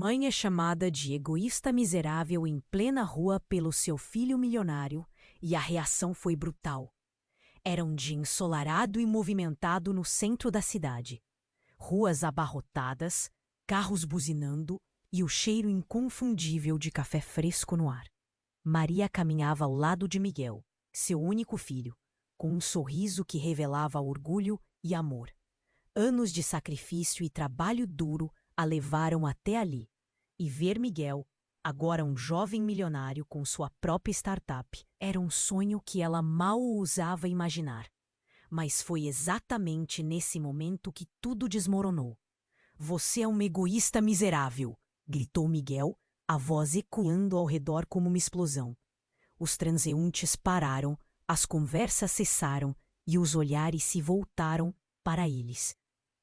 mãe é chamada de egoísta miserável em plena rua pelo seu filho milionário e a reação foi brutal. Era um dia ensolarado e movimentado no centro da cidade. Ruas abarrotadas, carros buzinando e o cheiro inconfundível de café fresco no ar. Maria caminhava ao lado de Miguel, seu único filho, com um sorriso que revelava orgulho e amor. Anos de sacrifício e trabalho duro a levaram até ali. E ver Miguel, agora um jovem milionário com sua própria startup, era um sonho que ela mal ousava imaginar. Mas foi exatamente nesse momento que tudo desmoronou. "Você é um egoísta miserável", gritou Miguel, a voz ecoando ao redor como uma explosão. Os transeuntes pararam, as conversas cessaram e os olhares se voltaram para eles.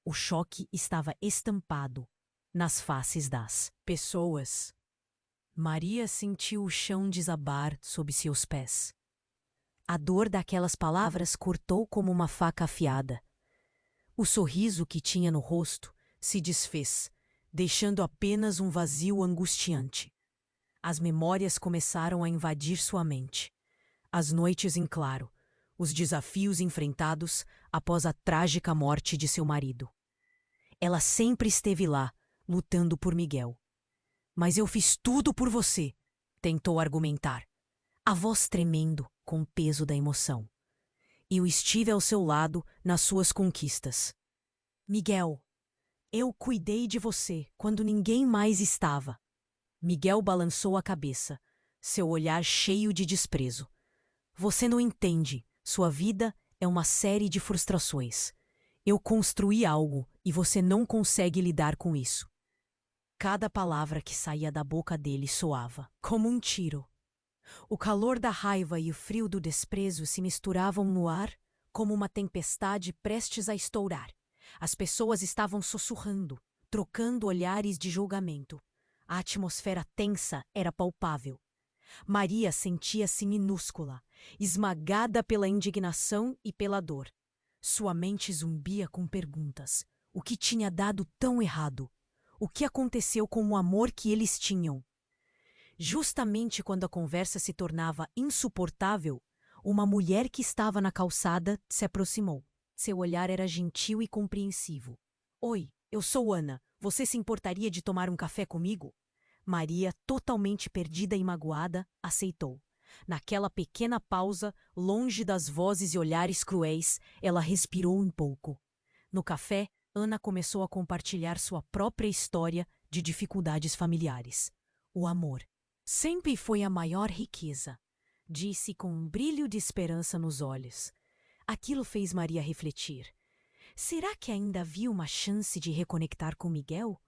O choque estava estampado nas faces das pessoas. Maria sentiu o chão desabar sob seus pés. A dor daquelas palavras cortou como uma faca afiada. O sorriso que tinha no rosto se desfez, deixando apenas um vazio angustiante. As memórias começaram a invadir sua mente. As noites em claro, os desafios enfrentados após a trágica morte de seu marido. Ela sempre esteve lá, lutando por Miguel. "Mas eu fiz tudo por você", tentou argumentar, a voz tremendo com o peso da emoção. "Eu estive ao seu lado nas suas conquistas. Miguel, eu cuidei de você quando ninguém mais estava." Miguel balançou a cabeça, seu olhar cheio de desprezo. "Você não entende. Sua vida é uma série de frustrações. Eu construí algo e você não consegue lidar com isso." Cada palavra que saía da boca dele soava como um tiro. O calor da raiva e o frio do desprezo se misturavam no ar como uma tempestade prestes a estourar. As pessoas estavam sussurrando, trocando olhares de julgamento. A atmosfera tensa era palpável. Maria sentia-se minúscula, esmagada pela indignação e pela dor. Sua mente zumbia com perguntas. O que tinha dado tão errado? O que aconteceu com o amor que eles tinham? Justamente quando a conversa se tornava insuportável, uma mulher que estava na calçada se aproximou. Seu olhar era gentil e compreensivo. "Oi, eu sou Ana. Você se importaria de tomar um café comigo?" Maria, totalmente perdida e magoada, aceitou. Naquela pequena pausa, longe das vozes e olhares cruéis, ela respirou um pouco. No café, Ana começou a compartilhar sua própria história de dificuldades familiares. "O amor sempre foi a maior riqueza", disse com um brilho de esperança nos olhos. Aquilo fez Maria refletir. Será que ainda havia uma chance de reconectar com Miguel?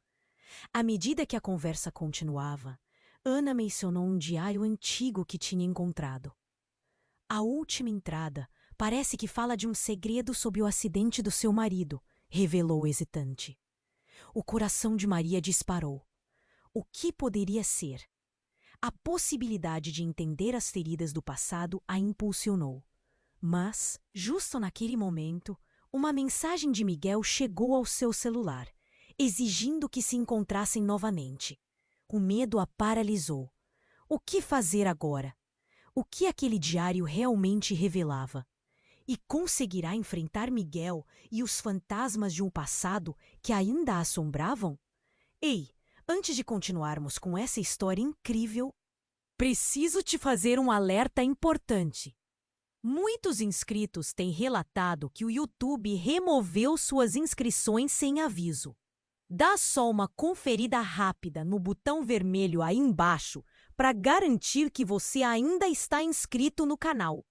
À medida que a conversa continuava, Ana mencionou um diário antigo que tinha encontrado. "A última entrada parece que fala de um segredo sobre o acidente do seu marido", revelou hesitante. O coração de Maria disparou. O que poderia ser? A possibilidade de entender as feridas do passado a impulsionou. Mas, justo naquele momento, uma mensagem de Miguel chegou ao seu celular, exigindo que se encontrassem novamente. O medo a paralisou. O que fazer agora? O que aquele diário realmente revelava? E conseguirá enfrentar Miguel e os fantasmas de um passado que ainda a assombravam? Ei, antes de continuarmos com essa história incrível, preciso te fazer um alerta importante. Muitos inscritos têm relatado que o YouTube removeu suas inscrições sem aviso. Dá só uma conferida rápida no botão vermelho aí embaixo para garantir que você ainda está inscrito no canal.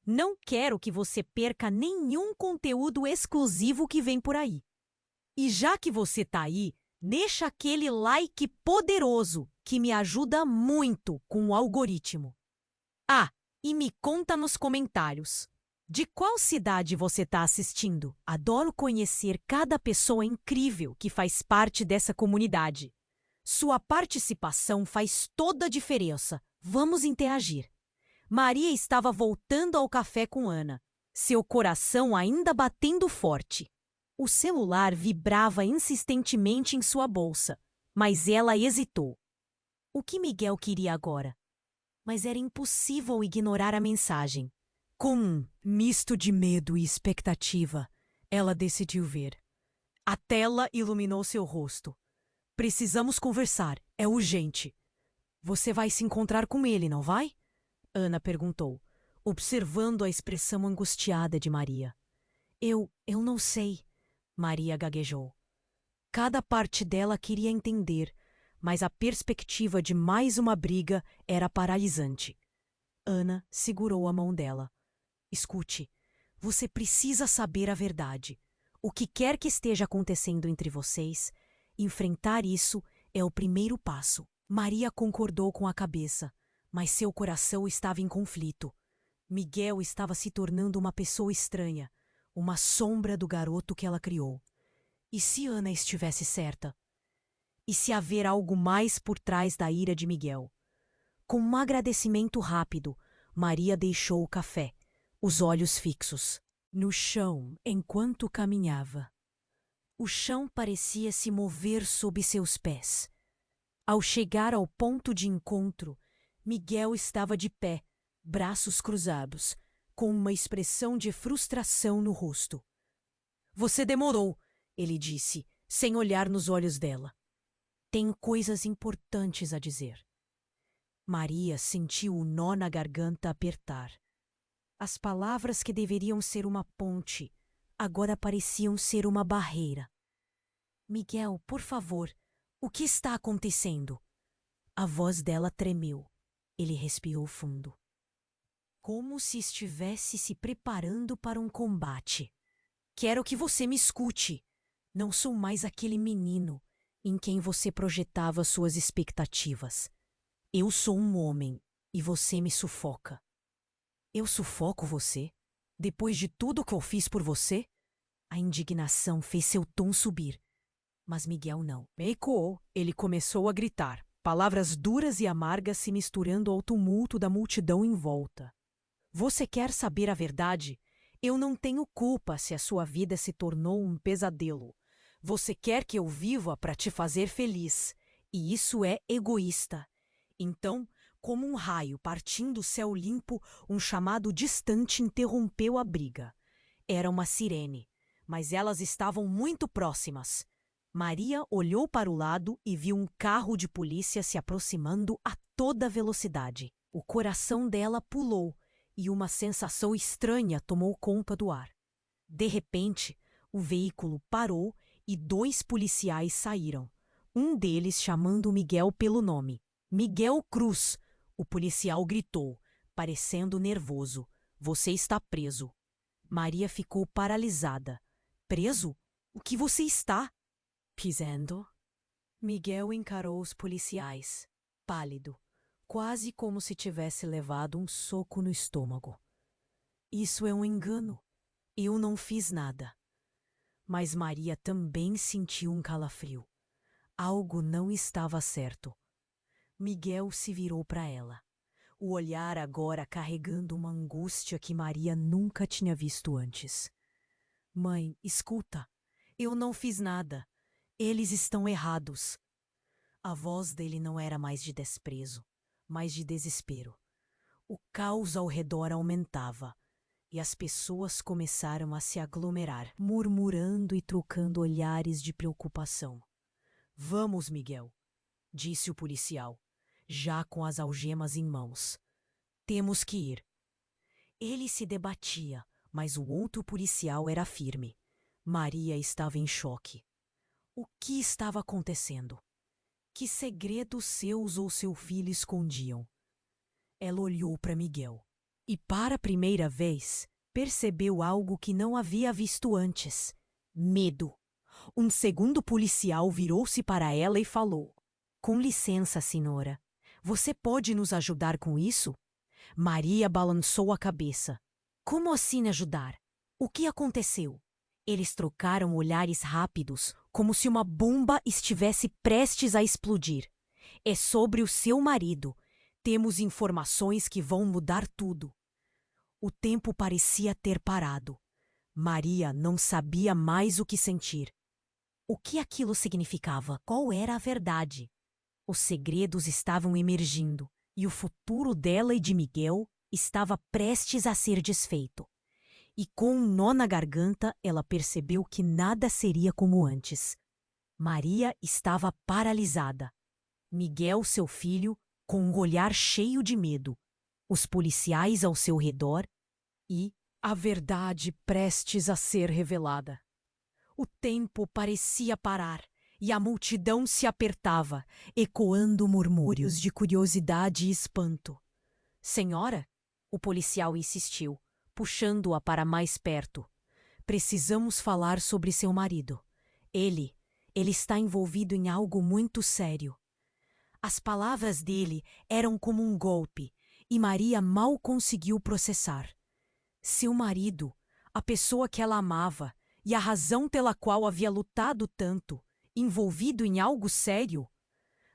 Não quero que você perca nenhum conteúdo exclusivo que vem por aí. E já que você está aí, deixa aquele like poderoso que me ajuda muito com o algoritmo. Ah, e me conta nos comentários. De qual cidade você está assistindo? Adoro conhecer cada pessoa incrível que faz parte dessa comunidade. Sua participação faz toda a diferença. Vamos interagir. Maria estava voltando ao café com Ana, seu coração ainda batendo forte. O celular vibrava insistentemente em sua bolsa, mas ela hesitou. O que Miguel queria agora? Mas era impossível ignorar a mensagem. Com um misto de medo e expectativa, ela decidiu ver. A tela iluminou seu rosto. Precisamos conversar, é urgente. Você vai se encontrar com ele, não vai? Ana perguntou, observando a expressão angustiada de Maria. Eu não sei, Maria gaguejou. Cada parte dela queria entender, mas a perspectiva de mais uma briga era paralisante. Ana segurou a mão dela. Escute, você precisa saber a verdade. O que quer que esteja acontecendo entre vocês, enfrentar isso é o primeiro passo. Maria concordou com a cabeça, mas seu coração estava em conflito. Miguel estava se tornando uma pessoa estranha, uma sombra do garoto que ela criou. E se Ana estivesse certa? E se haver algo mais por trás da ira de Miguel? Com um agradecimento rápido, Maria deixou o café, os olhos fixos no chão enquanto caminhava. O chão parecia se mover sob seus pés. Ao chegar ao ponto de encontro, Miguel estava de pé, braços cruzados, com uma expressão de frustração no rosto. Você demorou, ele disse, sem olhar nos olhos dela. Tenho coisas importantes a dizer. Maria sentiu o nó na garganta apertar. As palavras que deveriam ser uma ponte, agora pareciam ser uma barreira. Miguel, por favor, o que está acontecendo? A voz dela tremeu. Ele respirou fundo. Como se estivesse se preparando para um combate. Quero que você me escute. Não sou mais aquele menino em quem você projetava suas expectativas. Eu sou um homem e você me sufoca. Eu sufoco você? Depois de tudo que eu fiz por você? A indignação fez seu tom subir. Mas Miguel não. Ecoou. Ele começou a gritar, palavras duras e amargas se misturando ao tumulto da multidão em volta. Você quer saber a verdade? Eu não tenho culpa se a sua vida se tornou um pesadelo. Você quer que eu viva para te fazer feliz. E isso é egoísta. Então, como um raio partindo o céu limpo, um chamado distante interrompeu a briga. Era uma sirene, mas elas estavam muito próximas. Maria olhou para o lado e viu um carro de polícia se aproximando a toda velocidade. O coração dela pulou e uma sensação estranha tomou conta do ar. De repente, o veículo parou e 2 policiais saíram. Um deles chamando Miguel pelo nome. Miguel Cruz! O policial gritou, parecendo nervoso. Você está preso. Maria ficou paralisada. Preso? O que você está? Pisando? Miguel encarou os policiais, pálido, quase como se tivesse levado um soco no estômago. Isso é um engano. Eu não fiz nada. Mas Maria também sentiu um calafrio. Algo não estava certo. Miguel se virou para ela, o olhar agora carregando uma angústia que Maria nunca tinha visto antes. Mãe, escuta, eu não fiz nada. Eles estão errados. A voz dele não era mais de desprezo, mas de desespero. O caos ao redor aumentava, e as pessoas começaram a se aglomerar, murmurando e trocando olhares de preocupação. Vamos, Miguel, disse o policial, já com as algemas em mãos. Temos que ir. Ele se debatia, mas o outro policial era firme. Maria estava em choque. O que estava acontecendo? Que segredos seus ou seu filho escondiam? Ela olhou para Miguel e, para a primeira vez, percebeu algo que não havia visto antes: medo. Um segundo policial virou-se para ela e falou: Com licença, senhora. Você pode nos ajudar com isso? Maria balançou a cabeça. Como assim ajudar? O que aconteceu? Eles trocaram olhares rápidos, como se uma bomba estivesse prestes a explodir. É sobre o seu marido. Temos informações que vão mudar tudo. O tempo parecia ter parado. Maria não sabia mais o que sentir. O que aquilo significava? Qual era a verdade? Os segredos estavam emergindo e o futuro dela e de Miguel estava prestes a ser desfeito. E com um nó na garganta, ela percebeu que nada seria como antes. Maria estava paralisada. Miguel, seu filho, com um olhar cheio de medo. Os policiais ao seu redor e a verdade prestes a ser revelada. O tempo parecia parar e a multidão se apertava, ecoando murmúrios de curiosidade e espanto. Senhora, o policial insistiu, puxando-a para mais perto. Precisamos falar sobre seu marido. Ele está envolvido em algo muito sério. As palavras dele eram como um golpe e Maria mal conseguiu processar. Seu marido, a pessoa que ela amava e a razão pela qual havia lutado tanto, envolvido em algo sério?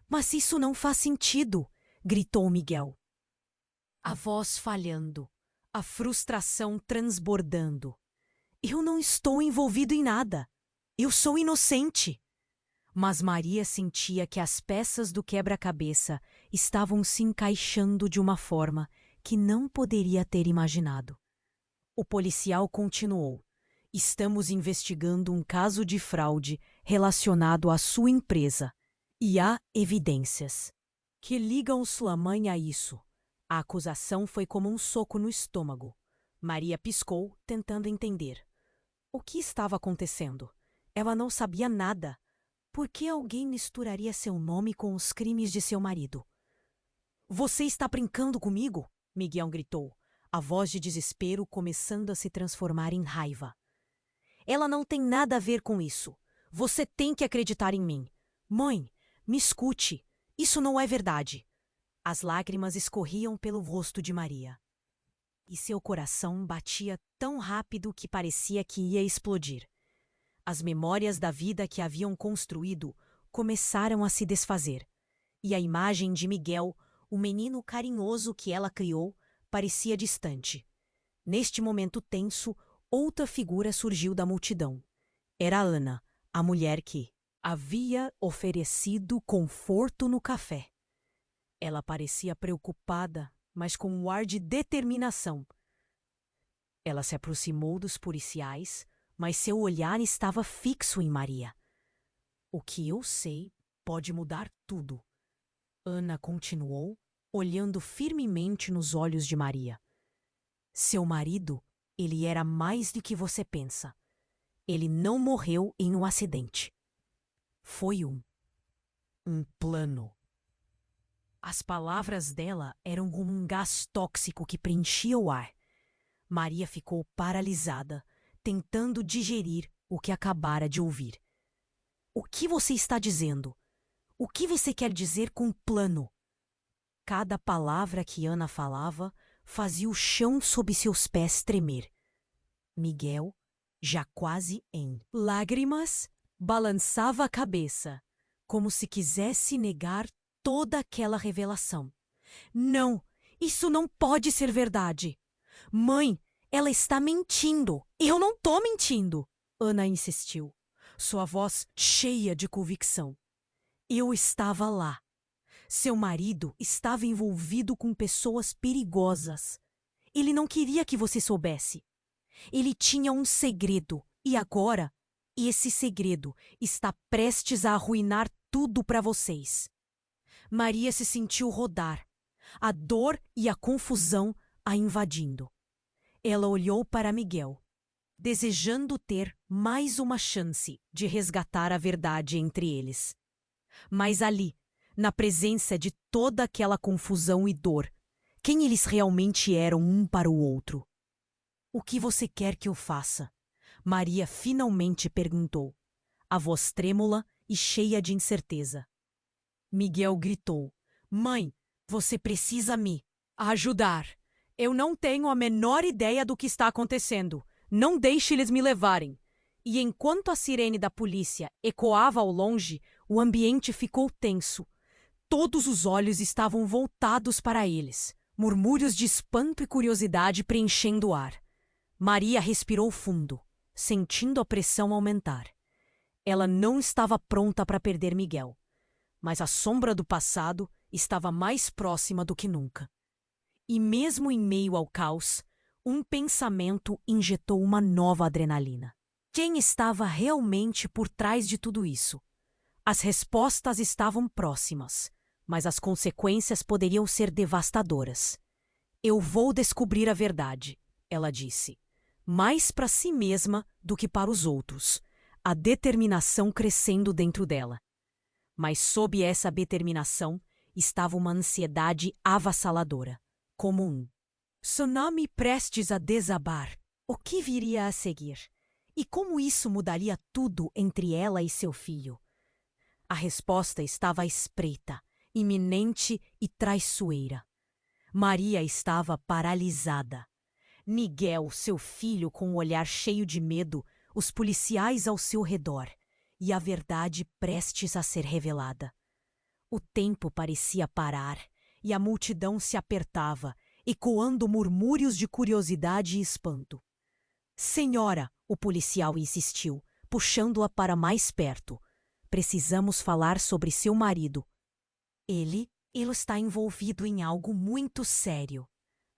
Mas isso não faz sentido, gritou Miguel. A voz falhando, a frustração transbordando. Eu não estou envolvido em nada. Eu sou inocente. Mas Maria sentia que as peças do quebra-cabeça estavam se encaixando de uma forma que não poderia ter imaginado. O policial continuou. Estamos investigando um caso de fraude relacionado à sua empresa. E há evidências que ligam sua mãe a isso. A acusação foi como um soco no estômago. Maria piscou, tentando entender. O que estava acontecendo? Ela não sabia nada. Por que alguém misturaria seu nome com os crimes de seu marido? Você está brincando comigo? Miguel gritou, a voz de desespero começando a se transformar em raiva. Ela não tem nada a ver com isso. Você tem que acreditar em mim. Mãe, me escute. Isso não é verdade. As lágrimas escorriam pelo rosto de Maria. E seu coração batia tão rápido que parecia que ia explodir. As memórias da vida que haviam construído começaram a se desfazer. E a imagem de Miguel, o menino carinhoso que ela criou, parecia distante. Neste momento tenso, outra figura surgiu da multidão. Era Ana, a mulher que havia oferecido conforto no café. Ela parecia preocupada, mas com um ar de determinação. Ela se aproximou dos policiais, mas seu olhar estava fixo em Maria. O que eu sei pode mudar tudo. Ana continuou, olhando firmemente nos olhos de Maria. Seu marido, ele era mais do que você pensa. Ele não morreu em um acidente. Foi um plano. As palavras dela eram como um gás tóxico que preenchia o ar. Maria ficou paralisada, tentando digerir o que acabara de ouvir. O que você está dizendo? O que você quer dizer com plano? Cada palavra que Ana falava fazia o chão sob seus pés tremer. Miguel, já quase em lágrimas, balançava a cabeça, como se quisesse negar toda aquela revelação. Não, isso não pode ser verdade. Mãe, ela está mentindo. Eu não estou mentindo. Ana insistiu, sua voz cheia de convicção. Eu estava lá. Seu marido estava envolvido com pessoas perigosas. Ele não queria que você soubesse. Ele tinha um segredo e agora esse segredo está prestes a arruinar tudo para vocês. Maria se sentiu rodar, a dor e a confusão a invadindo. Ela olhou para Miguel, desejando ter mais uma chance de resgatar a verdade entre eles. Mas ali, na presença de toda aquela confusão e dor, quem eles realmente eram um para o outro? O que você quer que eu faça? Maria finalmente perguntou, a voz trêmula e cheia de incerteza. Miguel gritou, Mãe, você precisa me ajudar. Eu não tenho a menor ideia do que está acontecendo. Não deixe eles me levarem. E enquanto a sirene da polícia ecoava ao longe, o ambiente ficou tenso. Todos os olhos estavam voltados para eles, murmúrios de espanto e curiosidade preenchendo o ar. Maria respirou fundo, sentindo a pressão aumentar. Ela não estava pronta para perder Miguel, mas a sombra do passado estava mais próxima do que nunca. E mesmo em meio ao caos, um pensamento injetou uma nova adrenalina. Quem estava realmente por trás de tudo isso? As respostas estavam próximas, mas as consequências poderiam ser devastadoras. Eu vou descobrir a verdade, ela disse, mais para si mesma do que para os outros, a determinação crescendo dentro dela. Mas sob essa determinação estava uma ansiedade avassaladora, como um tsunami prestes a desabar. O que viria a seguir? E como isso mudaria tudo entre ela e seu filho? A resposta estava à espreita, iminente e traiçoeira. Maria estava paralisada. Miguel, seu filho, com um olhar cheio de medo, os policiais ao seu redor, e a verdade prestes a ser revelada. O tempo parecia parar, e a multidão se apertava, ecoando murmúrios de curiosidade e espanto. Senhora, o policial insistiu, puxando-a para mais perto. Precisamos falar sobre seu marido. Ele está envolvido em algo muito sério.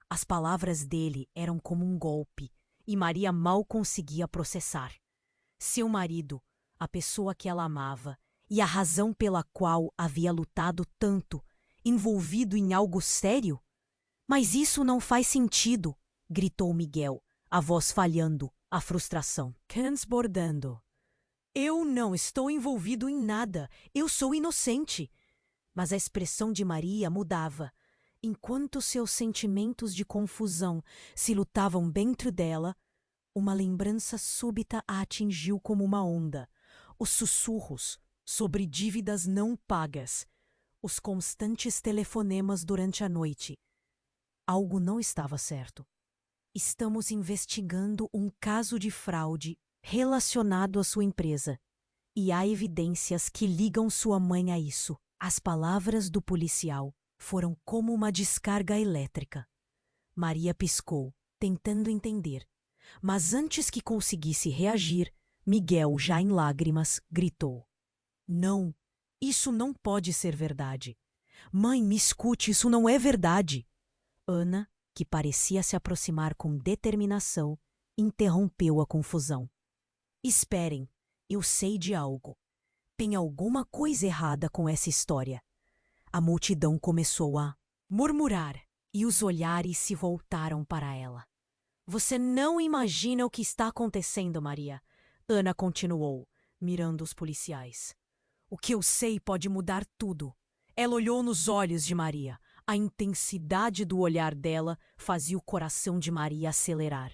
As palavras dele eram como um golpe, e Maria mal conseguia processar. Seu marido, a pessoa que ela amava, e a razão pela qual havia lutado tanto, envolvido em algo sério? Mas isso não faz sentido, gritou Miguel, a voz falhando, a frustração transbordando. Eu não estou envolvido em nada, eu sou inocente. Mas a expressão de Maria mudava. Enquanto seus sentimentos de confusão se lutavam dentro dela, uma lembrança súbita a atingiu como uma onda. Os sussurros sobre dívidas não pagas, os constantes telefonemas durante a noite. Algo não estava certo. Estamos investigando um caso de fraude relacionado à sua empresa. E há evidências que ligam sua mãe a isso. As palavras do policial foram como uma descarga elétrica. Maria piscou, tentando entender. Mas antes que conseguisse reagir, Miguel, já em lágrimas, gritou. Não, isso não pode ser verdade. Mãe, me escute, isso não é verdade. Ana, que parecia se aproximar com determinação, interrompeu a confusão. Esperem, eu sei de algo. Tem alguma coisa errada com essa história. A multidão começou a murmurar e os olhares se voltaram para ela. Você não imagina o que está acontecendo, Maria. Ana continuou, mirando os policiais. O que eu sei pode mudar tudo. Ela olhou nos olhos de Maria. A intensidade do olhar dela fazia o coração de Maria acelerar.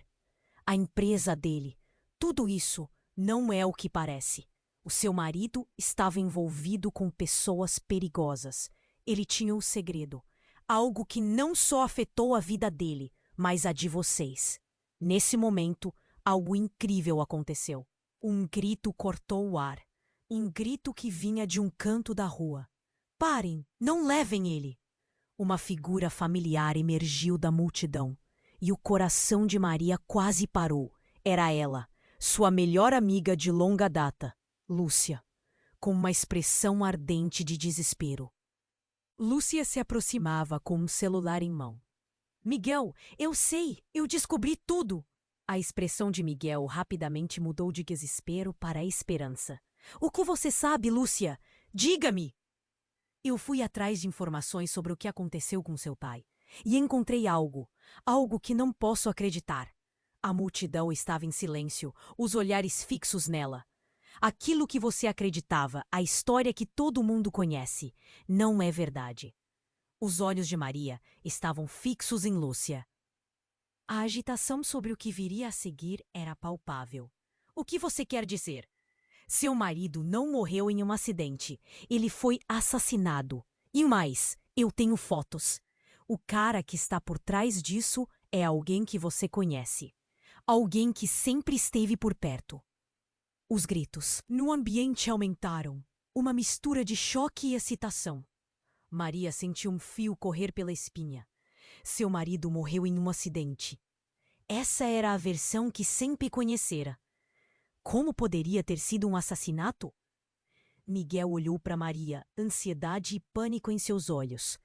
A empresa dele, tudo isso não é o que parece. O seu marido estava envolvido com pessoas perigosas. Ele tinha um segredo, algo que não só afetou a vida dele, mas a de vocês. Nesse momento, algo incrível aconteceu. Um grito cortou o ar. Um grito que vinha de um canto da rua. Parem, não levem ele! Uma figura familiar emergiu da multidão, e o coração de Maria quase parou. Era ela, sua melhor amiga de longa data, Lúcia, com uma expressão ardente de desespero. Lúcia se aproximava com um celular em mão. Miguel, eu sei, eu descobri tudo! A expressão de Miguel rapidamente mudou de desespero para a esperança. O que você sabe, Lúcia? Diga-me! Eu fui atrás de informações sobre o que aconteceu com seu pai e encontrei algo que não posso acreditar. A multidão estava em silêncio, os olhares fixos nela. Aquilo que você acreditava, a história que todo mundo conhece, não é verdade. Os olhos de Maria estavam fixos em Lúcia. A agitação sobre o que viria a seguir era palpável. O que você quer dizer? Seu marido não morreu em um acidente. Ele foi assassinado. E mais, eu tenho fotos. O cara que está por trás disso é alguém que você conhece. Alguém que sempre esteve por perto. Os gritos no ambiente aumentaram. Uma mistura de choque e excitação. Maria sentiu um fio correr pela espinha. Seu marido morreu em um acidente. Essa era a versão que sempre conhecera. Como poderia ter sido um assassinato? Miguel olhou para Maria, ansiedade e pânico em seus olhos.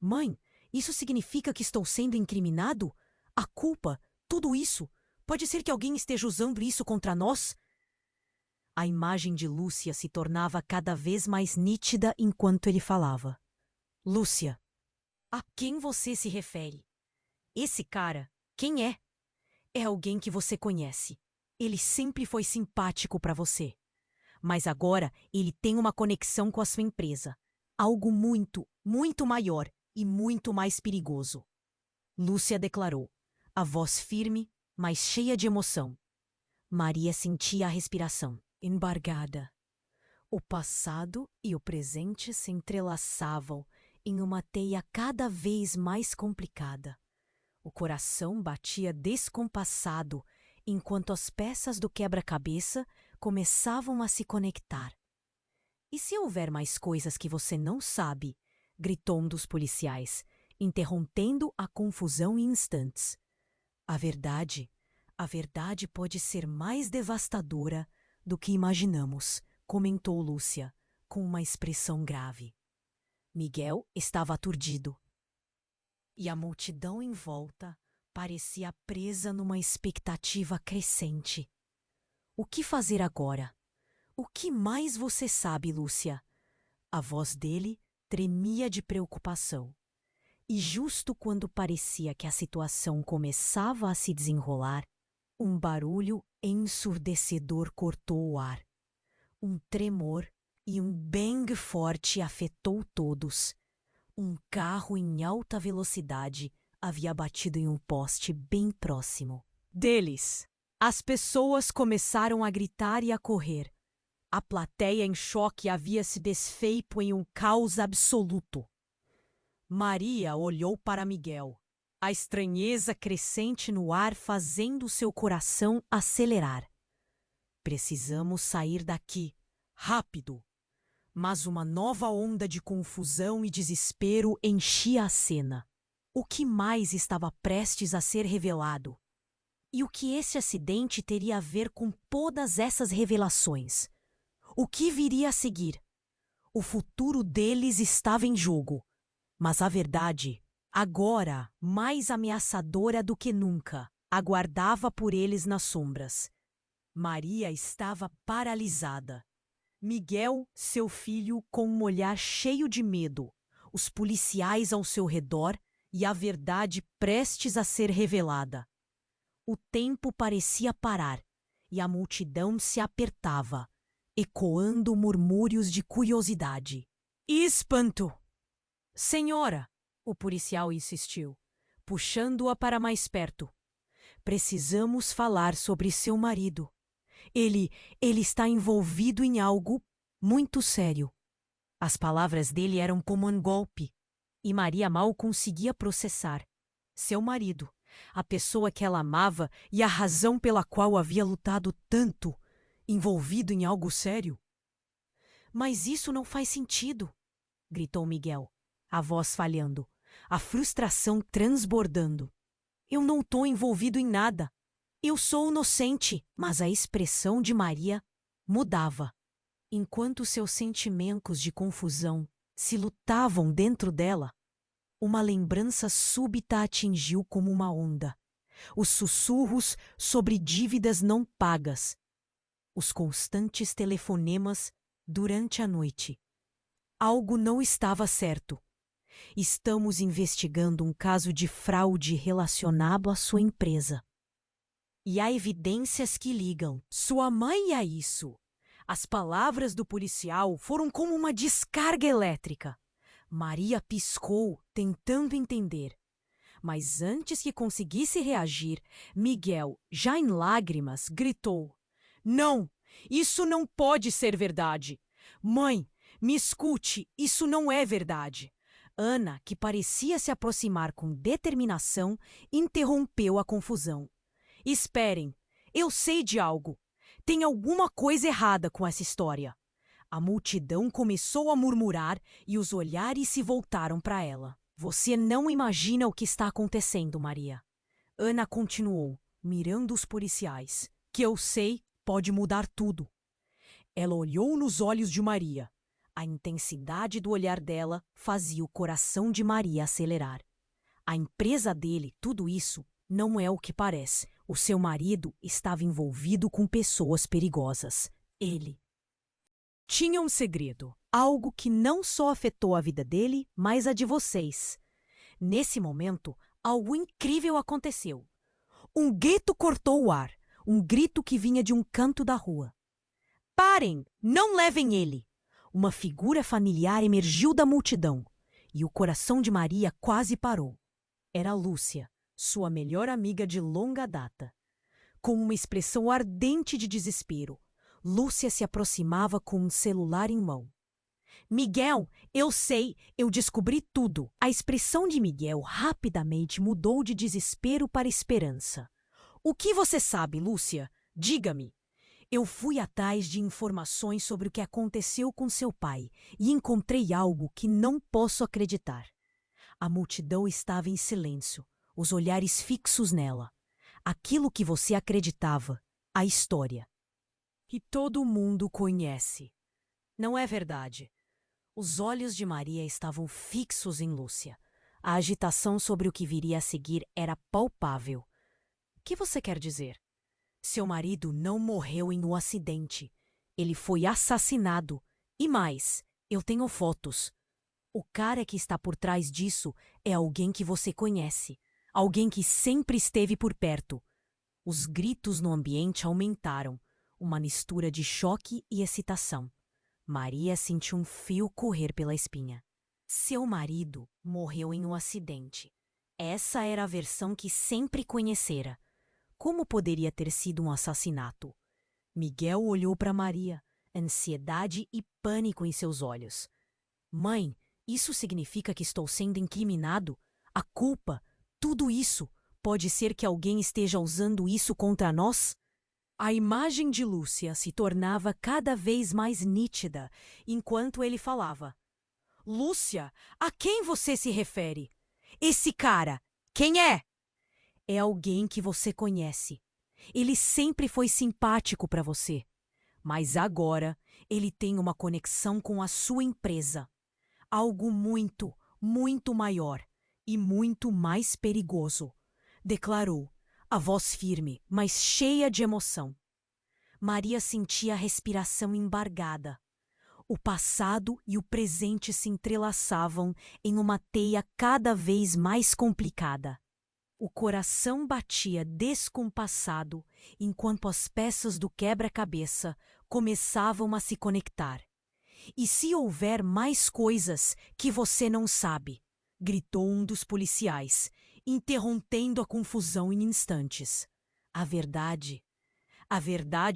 Mãe, isso significa que estou sendo incriminado? A culpa, tudo isso, pode ser que alguém esteja usando isso contra nós? A imagem de Lúcia se tornava cada vez mais nítida enquanto ele falava. Lúcia, a quem você se refere? Esse cara, quem é? É alguém que você conhece. Ele sempre foi simpático para você. Mas agora ele tem uma conexão com a sua empresa. Algo muito, muito maior e muito mais perigoso. Lúcia declarou, a voz firme, mas cheia de emoção. Maria sentia a respiração, embargada. O passado e o presente se entrelaçavam em uma teia cada vez mais complicada. O coração batia descompassado enquanto as peças do quebra-cabeça começavam a se conectar. E se houver mais coisas que você não sabe? Gritou um dos policiais, interrompendo a confusão em instantes. A verdade pode ser mais devastadora do que imaginamos, comentou Lúcia, com uma expressão grave. Miguel estava aturdido. E a multidão em volta parecia presa numa expectativa crescente. O que fazer agora? O que mais você sabe, Lúcia? A voz dele tremia de preocupação. E justo quando parecia que a situação começava a se desenrolar, um barulho ensurdecedor cortou o ar. Um tremor e um bang forte afetou todos. Um carro em alta velocidade havia batido em um poste bem próximo deles. As pessoas começaram a gritar e a correr. A plateia em choque havia se desfeito em um caos absoluto. Maria olhou para Miguel, a estranheza crescente no ar fazendo seu coração acelerar. Precisamos sair daqui, rápido. Mas uma nova onda de confusão e desespero enchia a cena. O que mais estava prestes a ser revelado? E o que esse acidente teria a ver com todas essas revelações? O que viria a seguir? O futuro deles estava em jogo. Mas a verdade, agora mais ameaçadora do que nunca, aguardava por eles nas sombras. Maria estava paralisada. Miguel, seu filho, com um olhar cheio de medo, os policiais ao seu redor e a verdade prestes a ser revelada. O tempo parecia parar e a multidão se apertava, ecoando murmúrios de curiosidade. E espanto! Senhora, o policial insistiu, puxando-a para mais perto. Precisamos falar sobre seu marido. Ele está envolvido em algo muito sério. As palavras dele eram como um golpe, e Maria mal conseguia processar. Seu marido, a pessoa que ela amava e a razão pela qual havia lutado tanto, envolvido em algo sério? Mas isso não faz sentido, gritou Miguel, a voz falhando, a frustração transbordando. Eu não estou envolvido em nada. Eu sou inocente, mas a expressão de Maria mudava. Enquanto seus sentimentos de confusão se lutavam dentro dela, uma lembrança súbita a atingiu como uma onda. Os sussurros sobre dívidas não pagas. Os constantes telefonemas durante a noite. Algo não estava certo. Estamos investigando um caso de fraude relacionado à sua empresa. E há evidências que ligam sua mãe a isso. As palavras do policial foram como uma descarga elétrica. Maria piscou, tentando entender. Mas antes que conseguisse reagir, Miguel, já em lágrimas, gritou: Não! Isso não pode ser verdade! Mãe, me escute, isso não é verdade! Ana, que parecia se aproximar com determinação, interrompeu a confusão. Esperem, eu sei de algo. Tem alguma coisa errada com essa história. A multidão começou a murmurar e os olhares se voltaram para ela. Você não imagina o que está acontecendo, Maria. Ana continuou, mirando os policiais. Que eu sei pode mudar tudo. Ela olhou nos olhos de Maria. A intensidade do olhar dela fazia o coração de Maria acelerar. A empresa dele, tudo isso, não é o que parece. O seu marido estava envolvido com pessoas perigosas. Ele tinha um segredo, algo que não só afetou a vida dele, mas a de vocês. Nesse momento, algo incrível aconteceu. Um grito cortou o ar, um grito que vinha de um canto da rua. Parem! Não levem ele! Uma figura familiar emergiu da multidão, e o coração de Maria quase parou. Era Lúcia, sua melhor amiga de longa data. Com uma expressão ardente de desespero, Lúcia se aproximava com um celular em mão. Miguel, eu sei, eu descobri tudo. A expressão de Miguel rapidamente mudou de desespero para esperança. O que você sabe, Lúcia? Diga-me. Eu fui atrás de informações sobre o que aconteceu com seu pai e encontrei algo que não posso acreditar. A multidão estava em silêncio, os olhares fixos nela. Aquilo que você acreditava, a história. E todo mundo conhece. Não é verdade? Os olhos de Maria estavam fixos em Lúcia. A agitação sobre o que viria a seguir era palpável. O que você quer dizer? Seu marido não morreu em um acidente. Ele foi assassinado. E mais, eu tenho fotos. O cara que está por trás disso é alguém que você conhece. Alguém que sempre esteve por perto. Os gritos no ambiente aumentaram. Uma mistura de choque e excitação. Maria sentiu um fio correr pela espinha. Seu marido morreu em um acidente. Essa era a versão que sempre conhecera. Como poderia ter sido um assassinato? Miguel olhou para Maria, ansiedade e pânico em seus olhos. Mãe, isso significa que estou sendo incriminado? A culpa, tudo isso, pode ser que alguém esteja usando isso contra nós? A imagem de Lúcia se tornava cada vez mais nítida enquanto ele falava. Lúcia, a quem você se refere? Esse cara, quem é? É alguém que você conhece. Ele sempre foi simpático para você. Mas agora ele tem uma conexão com a sua empresa. Algo muito, muito maior e muito mais perigoso, declarou, a voz firme, mas cheia de emoção. Maria sentia a respiração embargada. O passado e o presente se entrelaçavam em uma teia cada vez mais complicada. O coração batia descompassado enquanto as peças do quebra-cabeça começavam a se conectar. E se houver mais coisas que você não sabe? Gritou um dos policiais, interrompendo a confusão em instantes. A verdade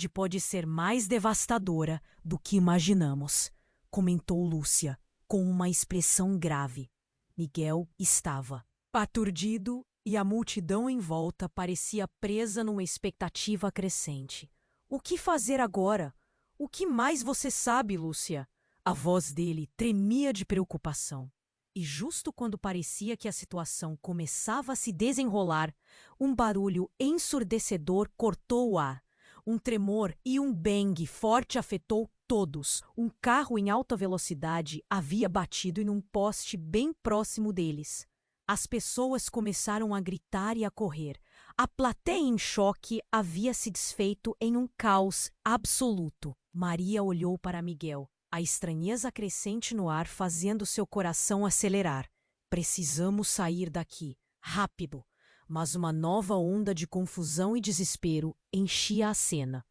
pode ser mais devastadora do que imaginamos, comentou Lúcia, com uma expressão grave. Miguel estava aturdido e a multidão em volta parecia presa numa expectativa crescente. O que fazer agora? O que mais você sabe, Lúcia? A voz dele tremia de preocupação. E justo quando parecia que a situação começava a se desenrolar, um barulho ensurdecedor cortou o ar. Um tremor e um bang forte afetou todos. Um carro em alta velocidade havia batido em um poste bem próximo deles. As pessoas começaram a gritar e a correr. A plateia em choque havia se desfeito em um caos absoluto. Maria olhou para Miguel, a estranheza crescente no ar fazendo seu coração acelerar. Precisamos sair daqui, rápido. Mas uma nova onda de confusão e desespero enchia a cena.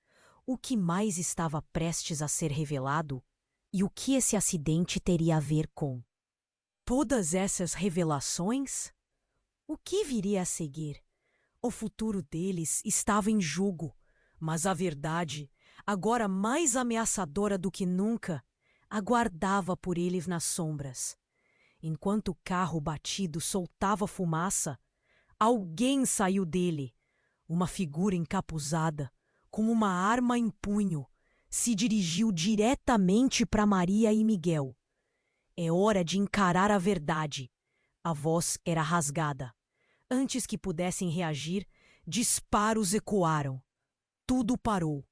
O que mais estava prestes a ser revelado? E o que esse acidente teria a ver com todas essas revelações? O que viria a seguir? O futuro deles estava em jogo, mas a verdade, agora mais ameaçadora do que nunca, aguardava por eles nas sombras. Enquanto o carro batido soltava fumaça, alguém saiu dele. Uma figura encapuzada, com uma arma em punho, se dirigiu diretamente para Maria e Miguel. É hora de encarar a verdade. A voz era rasgada. Antes que pudessem reagir, disparos ecoaram. Tudo parou.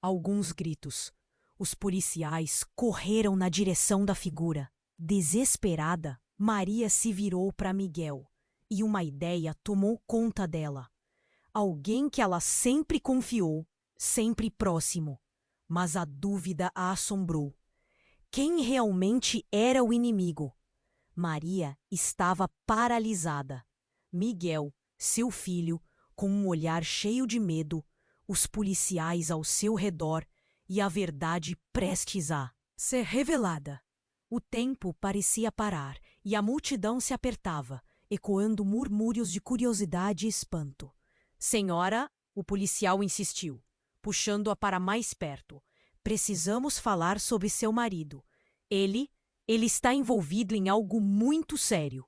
Alguns gritos. Os policiais correram na direção da figura. Desesperada, Maria se virou para Miguel e uma ideia tomou conta dela. Alguém que ela sempre confiou, sempre próximo. Mas a dúvida a assombrou. Quem realmente era o inimigo? Maria estava paralisada. Miguel, seu filho, com um olhar cheio de medo, os policiais ao seu redor e a verdade prestes a ser revelada. O tempo parecia parar e a multidão se apertava, ecoando murmúrios de curiosidade e espanto. Senhora, o policial insistiu, puxando-a para mais perto. Precisamos falar sobre seu marido. Ele está envolvido em algo muito sério.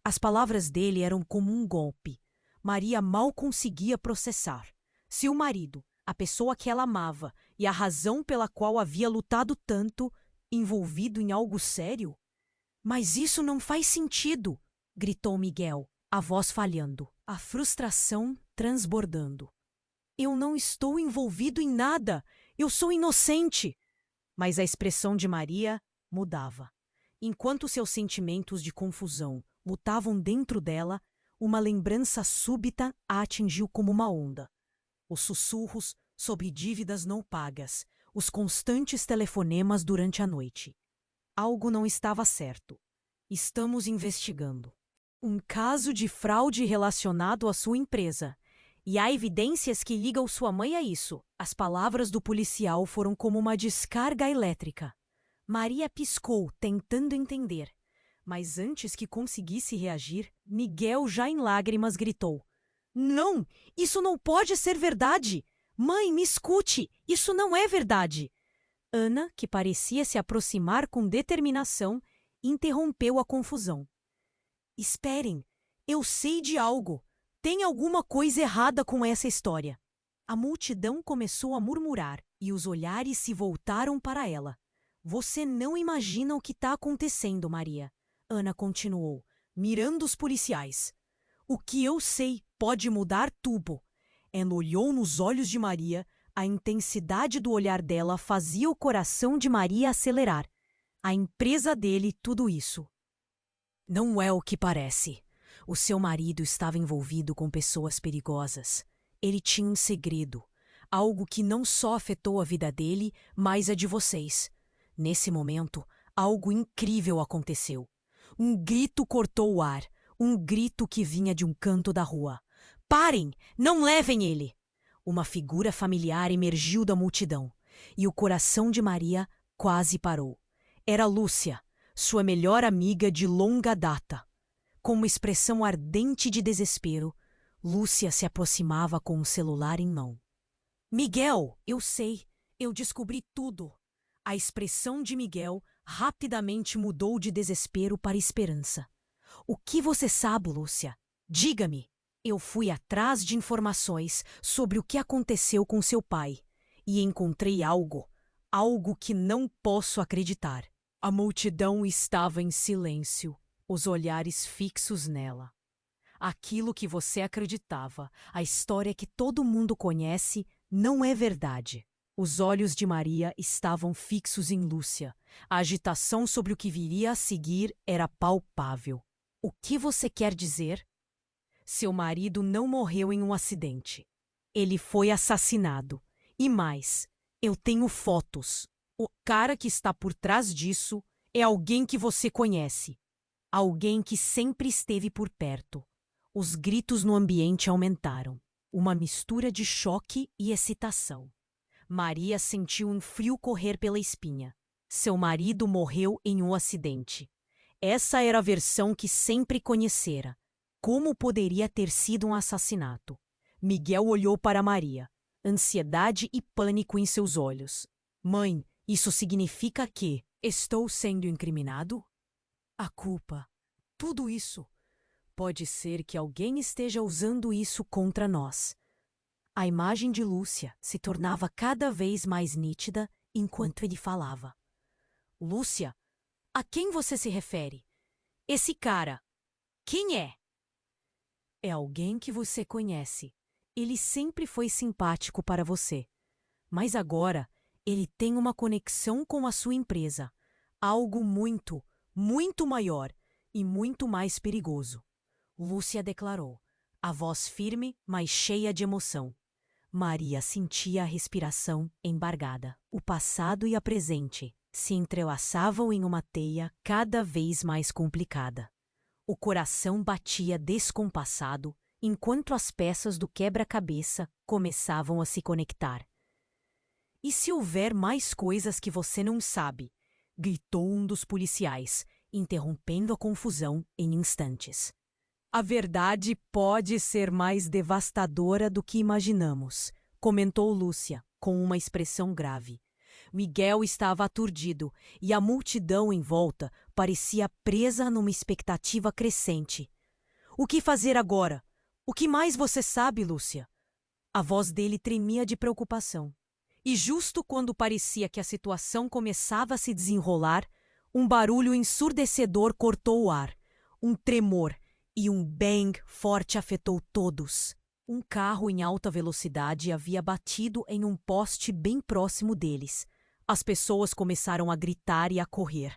As palavras dele eram como um golpe. Maria mal conseguia processar. Seu marido, a pessoa que ela amava e a razão pela qual havia lutado tanto, envolvido em algo sério? Mas isso não faz sentido, gritou Miguel, a voz falhando, a frustração transbordando. Eu não estou envolvido em nada. Eu sou inocente. Mas a expressão de Maria mudava. Enquanto seus sentimentos de confusão lutavam dentro dela, uma lembrança súbita a atingiu como uma onda. Os sussurros sobre dívidas não pagas, os constantes telefonemas durante a noite. Algo não estava certo. Estamos investigando um caso de fraude relacionado à sua empresa. E há evidências que ligam sua mãe a isso. As palavras do policial foram como uma descarga elétrica. Maria piscou, tentando entender. Mas antes que conseguisse reagir, Miguel, já em lágrimas, gritou: Não! Isso não pode ser verdade! Mãe, me escute! Isso não é verdade! Ana, que parecia se aproximar com determinação, interrompeu a confusão. Esperem! Eu sei de algo! Tem alguma coisa errada com essa história. A multidão começou a murmurar e os olhares se voltaram para ela. Você não imagina o que está acontecendo, Maria. Ana continuou, mirando os policiais. O que eu sei pode mudar tudo. Ela olhou nos olhos de Maria. A intensidade do olhar dela fazia o coração de Maria acelerar. A empresa dele, tudo isso. Não é o que parece. O seu marido estava envolvido com pessoas perigosas. Ele tinha um segredo, algo que não só afetou a vida dele, mas a de vocês. Nesse momento, algo incrível aconteceu. Um grito cortou o ar, um grito que vinha de um canto da rua. Parem! Não levem ele! Uma figura familiar emergiu da multidão, e o coração de Maria quase parou. Era Lúcia, sua melhor amiga de longa data. Com uma expressão ardente de desespero, Lúcia se aproximava com um celular em mão. Miguel, eu sei, eu descobri tudo. A expressão de Miguel rapidamente mudou de desespero para esperança. O que você sabe, Lúcia? Diga-me. Eu fui atrás de informações sobre o que aconteceu com seu pai e encontrei algo que não posso acreditar. A multidão estava em silêncio, os olhares fixos nela. Aquilo que você acreditava, a história que todo mundo conhece, não é verdade. Os olhos de Maria estavam fixos em Lúcia. A agitação sobre o que viria a seguir era palpável. O que você quer dizer? Seu marido não morreu em um acidente. Ele foi assassinado. E mais, eu tenho fotos. O cara que está por trás disso é alguém que você conhece. Alguém que sempre esteve por perto. Os gritos no ambiente aumentaram. Uma mistura de choque e excitação. Maria sentiu um frio correr pela espinha. Seu marido morreu em um acidente. Essa era a versão que sempre conhecera. Como poderia ter sido um assassinato? Miguel olhou para Maria. Ansiedade e pânico em seus olhos. Mãe, isso significa que estou sendo incriminado? A culpa. Tudo isso. Pode ser que alguém esteja usando isso contra nós. A imagem de Lúcia se tornava cada vez mais nítida enquanto ele falava. Lúcia, a quem você se refere? Esse cara. Quem é? É alguém que você conhece. Ele sempre foi simpático para você. Mas agora ele tem uma conexão com a sua empresa. Algo muito, muito maior e muito mais perigoso. Lúcia declarou, a voz firme, mas cheia de emoção. Maria sentia a respiração embargada. O passado e a presente se entrelaçavam em uma teia cada vez mais complicada. O coração batia descompassado enquanto as peças do quebra-cabeça começavam a se conectar. E se houver mais coisas que você não sabe? Gritou um dos policiais, interrompendo a confusão em instantes. A verdade pode ser mais devastadora do que imaginamos, comentou Lúcia, com uma expressão grave. Miguel estava aturdido e a multidão em volta parecia presa numa expectativa crescente. O que fazer agora? O que mais você sabe, Lúcia? A voz dele tremia de preocupação. E justo quando parecia que a situação começava a se desenrolar, um barulho ensurdecedor cortou o ar. Um tremor e um bang forte afetou todos. Um carro em alta velocidade havia batido em um poste bem próximo deles. As pessoas começaram a gritar e a correr.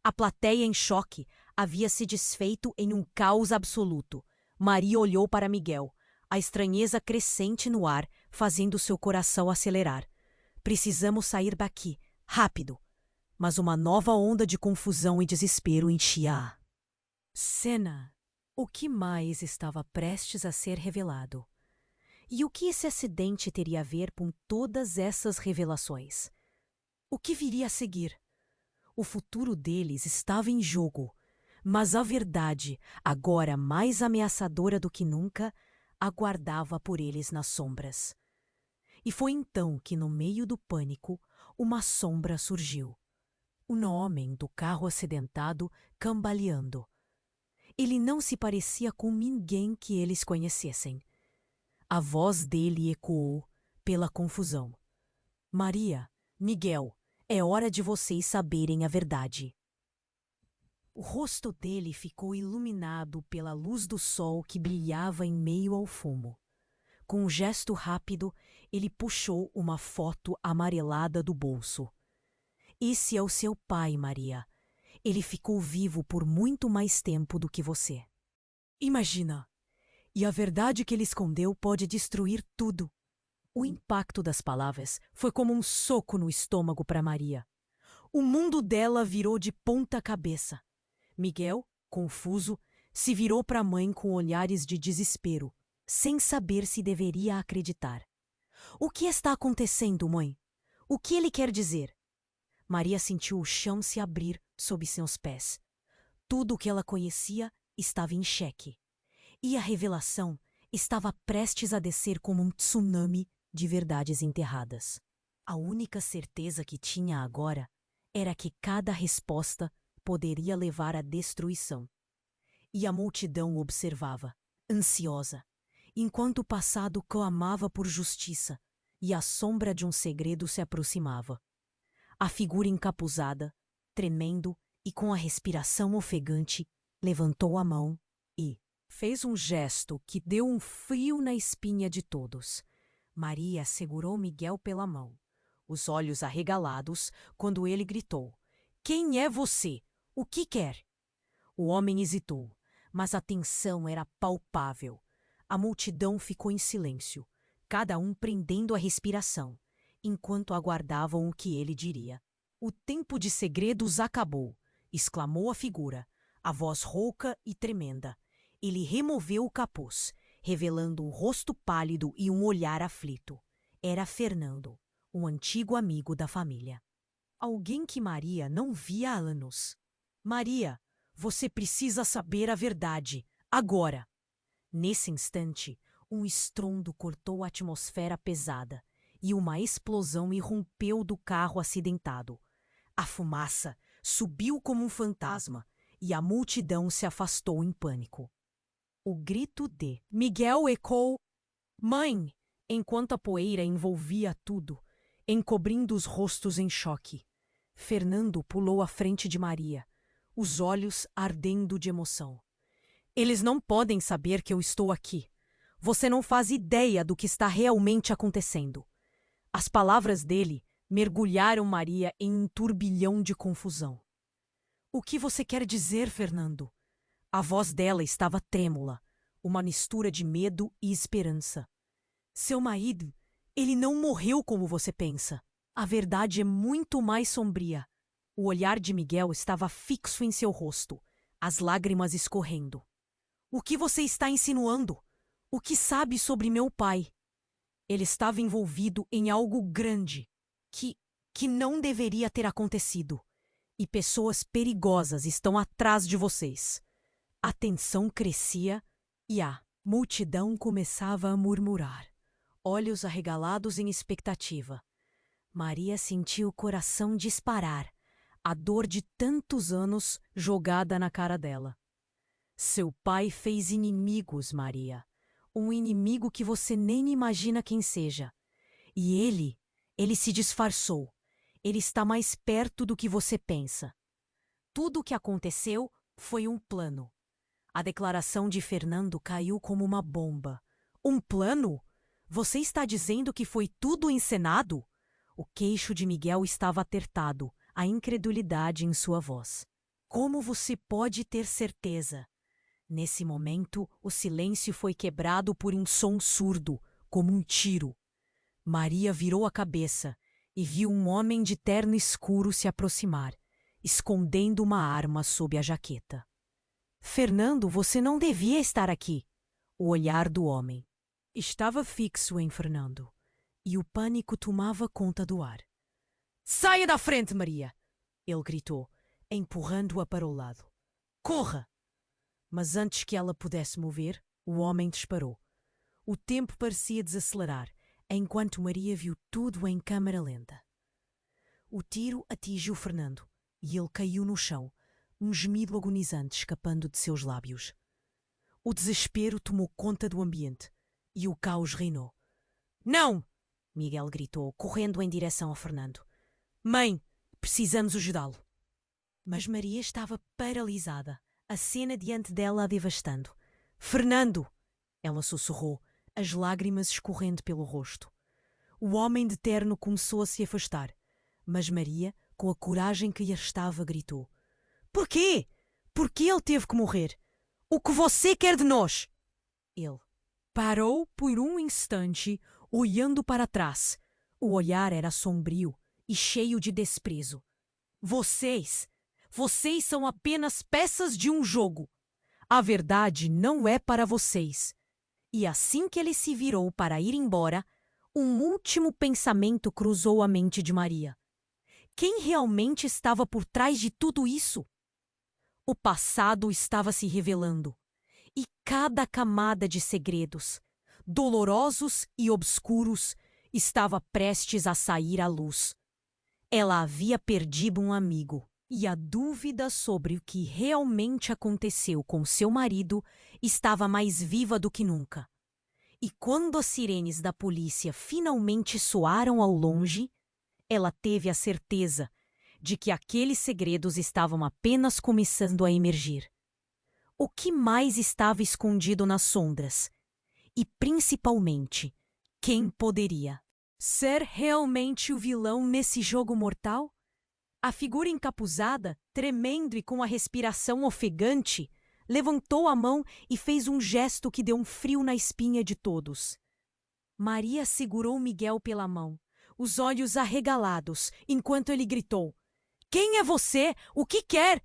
A plateia, em choque, havia se desfeito em um caos absoluto. Maria olhou para Miguel, a estranheza crescente no ar, fazendo seu coração acelerar. Precisamos sair daqui, rápido. Mas uma nova onda de confusão e desespero enchia a cena. O que mais estava prestes a ser revelado? E o que esse acidente teria a ver com todas essas revelações? O que viria a seguir? O futuro deles estava em jogo, mas a verdade, agora mais ameaçadora do que nunca, aguardava por eles nas sombras. E foi então que, no meio do pânico, uma sombra surgiu. Um homem do carro acidentado, cambaleando. Ele não se parecia com ninguém que eles conhecessem. A voz dele ecoou pela confusão. Maria, Miguel, é hora de vocês saberem a verdade. O rosto dele ficou iluminado pela luz do sol que brilhava em meio ao fumo. Com um gesto rápido, ele puxou uma foto amarelada do bolso. Esse é o seu pai, Maria. Ele ficou vivo por muito mais tempo do que você. Imagina! E a verdade que ele escondeu pode destruir tudo. O impacto das palavras foi como um soco no estômago para Maria. O mundo dela virou de ponta cabeça. Miguel, confuso, se virou para a mãe com olhares de desespero, sem saber se deveria acreditar. O que está acontecendo, mãe? O que ele quer dizer? Maria sentiu o chão se abrir sob seus pés. Tudo o que ela conhecia estava em xeque. E a revelação estava prestes a descer como um tsunami de verdades enterradas. A única certeza que tinha agora era que cada resposta poderia levar à destruição. E a multidão observava, ansiosa, enquanto o passado clamava por justiça e a sombra de um segredo se aproximava. A figura encapuzada, tremendo e com a respiração ofegante, levantou a mão e fez um gesto que deu um frio na espinha de todos. Maria segurou Miguel pela mão, os olhos arregalados, quando ele gritou: "Quem é você? O que quer?" O homem hesitou, mas a tensão era palpável. A multidão ficou em silêncio, cada um prendendo a respiração, enquanto aguardavam o que ele diria. "O tempo de segredos acabou", exclamou a figura, a voz rouca e tremenda. Ele removeu o capuz, revelando um rosto pálido e um olhar aflito. Era Fernando, um antigo amigo da família. Alguém que Maria não via há anos. "Maria, você precisa saber a verdade, agora!" Nesse instante, um estrondo cortou a atmosfera pesada e uma explosão irrompeu do carro acidentado. A fumaça subiu como um fantasma e a multidão se afastou em pânico. O grito de Miguel ecoou "Mãe!" enquanto a poeira envolvia tudo, encobrindo os rostos em choque. Fernando pulou à frente de Maria, os olhos ardendo de emoção. "Eles não podem saber que eu estou aqui. Você não faz ideia do que está realmente acontecendo." As palavras dele mergulharam Maria em um turbilhão de confusão. O que você quer dizer, Fernando? A voz dela estava trêmula, uma mistura de medo e esperança. Seu marido, ele não morreu como você pensa. A verdade é muito mais sombria. O olhar de Miguel estava fixo em seu rosto, as lágrimas escorrendo. O que você está insinuando? O que sabe sobre meu pai? Ele estava envolvido em algo grande, que não deveria ter acontecido. E pessoas perigosas estão atrás de vocês. A tensão crescia e a multidão começava a murmurar, olhos arregalados em expectativa. Maria sentiu o coração disparar, a dor de tantos anos jogada na cara dela. Seu pai fez inimigos, Maria. Um inimigo que você nem imagina quem seja. E ele se disfarçou. Ele está mais perto do que você pensa. Tudo o que aconteceu foi um plano. A declaração de Fernando caiu como uma bomba. Um plano? Você está dizendo que foi tudo encenado? O queixo de Miguel estava apertado, a incredulidade em sua voz. Como você pode ter certeza? Nesse momento, o silêncio foi quebrado por um som surdo, como um tiro. Maria virou a cabeça e viu um homem de terno escuro se aproximar, escondendo uma arma sob a jaqueta. Fernando, você não devia estar aqui. O olhar do homem estava fixo em Fernando, e o pânico tomava conta do ar. Saia da frente, Maria! Ele gritou, empurrando-a para o lado. Corra! Mas antes que ela pudesse mover, o homem disparou. O tempo parecia desacelerar, enquanto Maria viu tudo em câmara lenta. O tiro atingiu Fernando, e ele caiu no chão, um gemido agonizante escapando de seus lábios. O desespero tomou conta do ambiente, e o caos reinou. Não! Miguel gritou, correndo em direção a Fernando. Mãe, precisamos ajudá-lo. Mas Maria estava paralisada, a cena diante dela a devastando. Fernando! Ela sussurrou, as lágrimas escorrendo pelo rosto. O homem de terno começou a se afastar, mas Maria, com a coragem que lhe restava, gritou. Por quê? Por que ele teve que morrer? O que você quer de nós? Ele parou por um instante, olhando para trás. O olhar era sombrio e cheio de desprezo. Vocês são apenas peças de um jogo. A verdade não é para vocês. E assim que ele se virou para ir embora, um último pensamento cruzou a mente de Maria. Quem realmente estava por trás de tudo isso? O passado estava se revelando, e cada camada de segredos, dolorosos e obscuros, estava prestes a sair à luz. Ela havia perdido um amigo, e a dúvida sobre o que realmente aconteceu com seu marido estava mais viva do que nunca. E quando as sirenes da polícia finalmente soaram ao longe, ela teve a certeza de que aqueles segredos estavam apenas começando a emergir. O que mais estava escondido nas sombras? E, principalmente, quem poderia ser realmente o vilão nesse jogo mortal? A figura encapuzada, tremendo e com a respiração ofegante, levantou a mão e fez um gesto que deu um frio na espinha de todos. Maria segurou Miguel pela mão, os olhos arregalados, enquanto ele gritou. Quem é você? O que quer?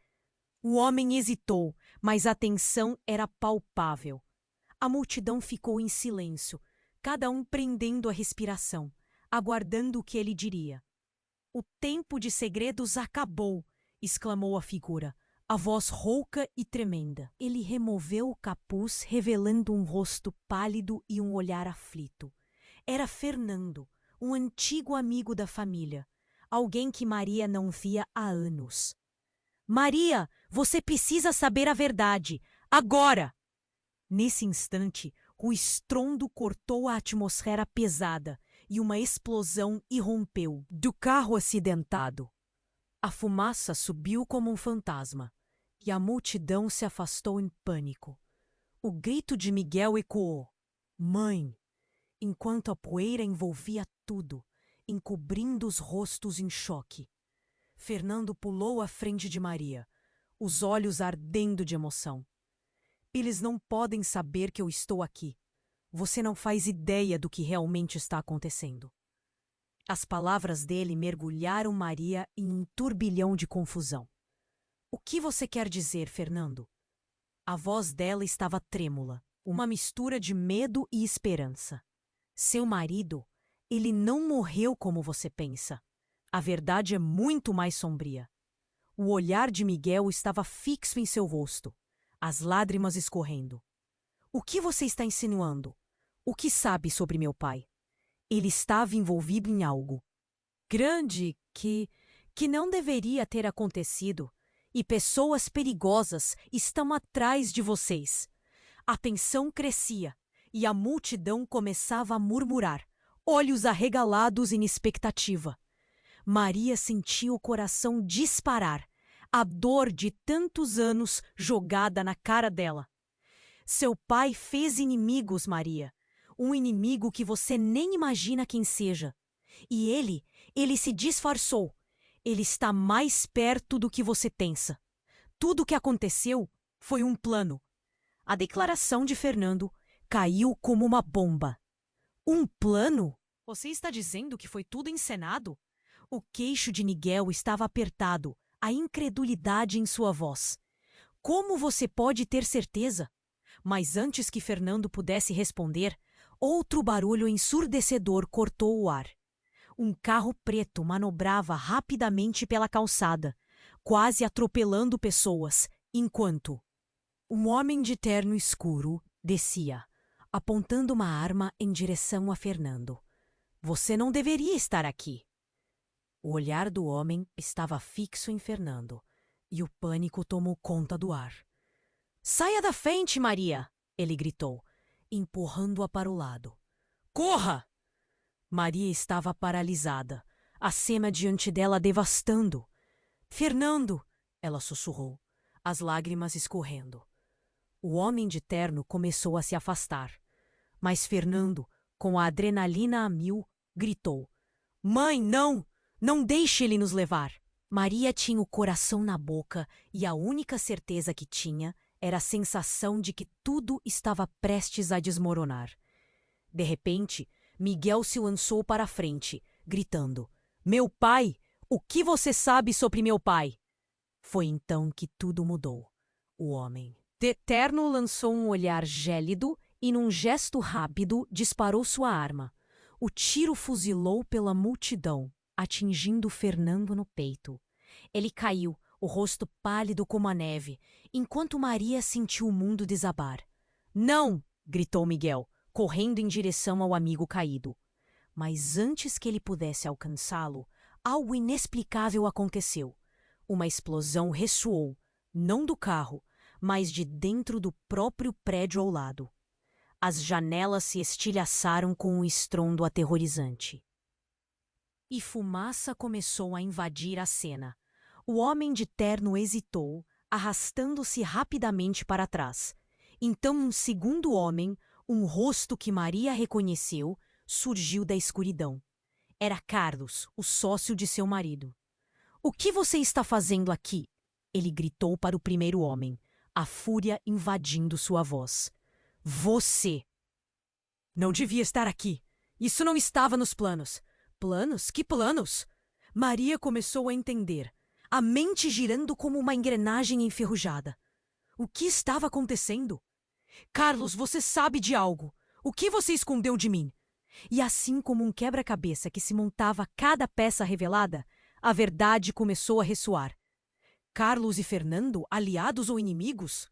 O homem hesitou, mas a tensão era palpável. A multidão ficou em silêncio, cada um prendendo a respiração, aguardando o que ele diria. O tempo de segredos acabou, exclamou a figura, a voz rouca e tremenda. Ele removeu o capuz, revelando um rosto pálido e um olhar aflito. Era Fernando, um antigo amigo da família, alguém que Maria não via há anos. Maria, você precisa saber a verdade, agora! Nesse instante, o estrondo cortou a atmosfera pesada e uma explosão irrompeu do carro acidentado. A fumaça subiu como um fantasma e a multidão se afastou em pânico. O grito de Miguel ecoou. Mãe! Enquanto a poeira envolvia tudo, encobrindo os rostos em choque. Fernando pulou à frente de Maria, os olhos ardendo de emoção. Eles não podem saber que eu estou aqui. Você não faz ideia do que realmente está acontecendo. As palavras dele mergulharam Maria em um turbilhão de confusão. O que você quer dizer, Fernando? A voz dela estava trêmula, uma mistura de medo e esperança. Seu marido, ele não morreu como você pensa. A verdade é muito mais sombria. O olhar de Miguel estava fixo em seu rosto, as lágrimas escorrendo. O que você está insinuando? O que sabe sobre meu pai? Ele estava envolvido em algo grande que não deveria ter acontecido, e pessoas perigosas estão atrás de vocês. A tensão crescia e a multidão começava a murmurar, olhos arregalados em expectativa. Maria sentia o coração disparar, a dor de tantos anos jogada na cara dela. Seu pai fez inimigos, Maria. Um inimigo que você nem imagina quem seja. E ele se disfarçou. Ele está mais perto do que você pensa. Tudo o que aconteceu foi um plano. A declaração de Fernando caiu como uma bomba. Um plano? Você está dizendo que foi tudo encenado? O queixo de Miguel estava apertado, a incredulidade em sua voz. Como você pode ter certeza? Mas antes que Fernando pudesse responder, outro barulho ensurdecedor cortou o ar. Um carro preto manobrava rapidamente pela calçada, quase atropelando pessoas, enquanto um homem de terno escuro descia, apontando uma arma em direção a Fernando. Você não deveria estar aqui. O olhar do homem estava fixo em Fernando, e o pânico tomou conta do ar. Saia da frente, Maria! Ele gritou, empurrando-a para o lado. Corra! Maria estava paralisada, a cena diante dela devastando. Fernando! Ela sussurrou, as lágrimas escorrendo. O homem de terno começou a se afastar. Mas Fernando, com a adrenalina a mil, gritou. Mãe, não! Não deixe ele nos levar! Maria tinha o coração na boca e a única certeza que tinha era a sensação de que tudo estava prestes a desmoronar. De repente, Miguel se lançou para a frente, gritando, Meu pai! O que você sabe sobre meu pai? Foi então que tudo mudou. O homem de terno lançou um olhar gélido e, num gesto rápido, disparou sua arma. O tiro fuzilou pela multidão, atingindo Fernando no peito. Ele caiu, o rosto pálido como a neve, enquanto Maria sentiu o mundo desabar. Não! Gritou Miguel, correndo em direção ao amigo caído. Mas antes que ele pudesse alcançá-lo, algo inexplicável aconteceu. Uma explosão ressoou, não do carro, mas de dentro do próprio prédio ao lado. As janelas se estilhaçaram com um estrondo aterrorizante. E fumaça começou a invadir a cena. O homem de terno hesitou, arrastando-se rapidamente para trás. Então um segundo homem, um rosto que Maria reconheceu, surgiu da escuridão. Era Carlos, o sócio de seu marido. O que você está fazendo aqui? Ele gritou para o primeiro homem, a fúria invadindo sua voz. Você! Não devia estar aqui. Isso não estava nos planos. Planos? Que planos? Maria começou a entender, a mente girando como uma engrenagem enferrujada. O que estava acontecendo? Carlos, você sabe de algo. O que você escondeu de mim? E assim como um quebra-cabeça que se montava a cada peça revelada, a verdade começou a ressoar. Carlos e Fernando, aliados ou inimigos?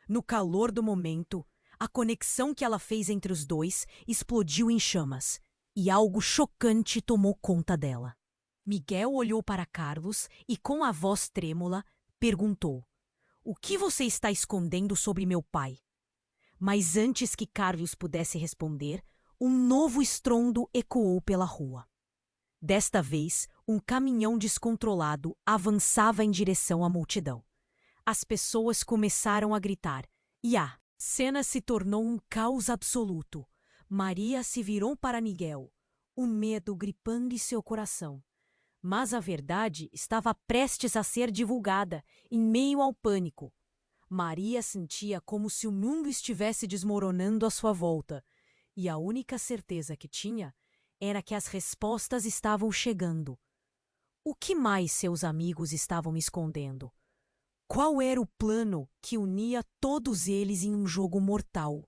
No calor do momento, a conexão que ela fez entre os dois explodiu em chamas, e algo chocante tomou conta dela. Miguel olhou para Carlos e, com a voz trêmula, perguntou: O que você está escondendo sobre meu pai? Mas antes que Carlos pudesse responder, um novo estrondo ecoou pela rua. Desta vez, um caminhão descontrolado avançava em direção à multidão. As pessoas começaram a gritar, e a cena se tornou um caos absoluto. Maria se virou para Miguel. o medo gripando em seu coração. Mas a verdade estava prestes a ser divulgada, em meio ao pânico. Maria sentia como se o mundo estivesse desmoronando à sua volta, e a única certeza que tinha era que as respostas estavam chegando. O que mais seus amigos estavam escondendo? Qual era o plano que unia todos eles em um jogo mortal,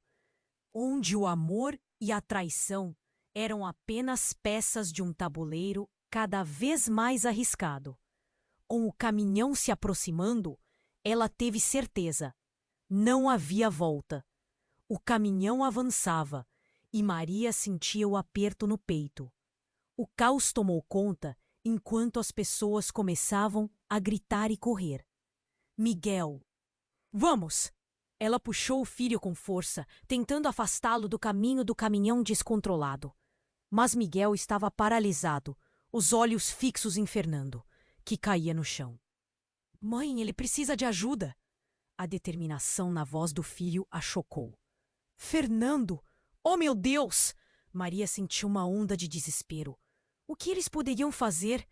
onde o amor e a traição eram apenas peças de um tabuleiro cada vez mais arriscado? Com o caminhão se aproximando, ela teve certeza. Não havia volta. O caminhão avançava e Maria sentia o aperto no peito. O caos tomou conta enquanto as pessoas começavam a gritar e correr. Miguel! Vamos! Ela puxou o filho com força, tentando afastá-lo do caminho do caminhão descontrolado. Mas Miguel estava paralisado, os olhos fixos em Fernando, que caía no chão. Mãe, ele precisa de ajuda! A determinação na voz do filho a chocou. Fernando! Oh, meu Deus! Maria sentiu uma onda de desespero. O que eles poderiam fazer?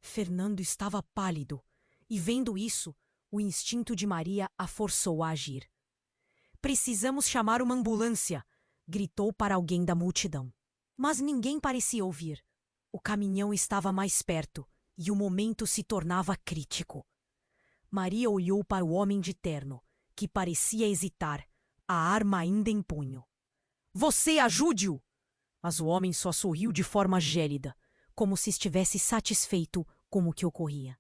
Fernando estava pálido, e vendo isso, o instinto de Maria a forçou a agir. Precisamos chamar uma ambulância! Gritou para alguém da multidão. Mas ninguém parecia ouvir. O caminhão estava mais perto, e o momento se tornava crítico. Maria olhou para o homem de terno, que parecia hesitar, a arma ainda em punho. Você ajude-o! Mas o homem só sorriu de forma gélida, como se estivesse satisfeito com o que ocorria.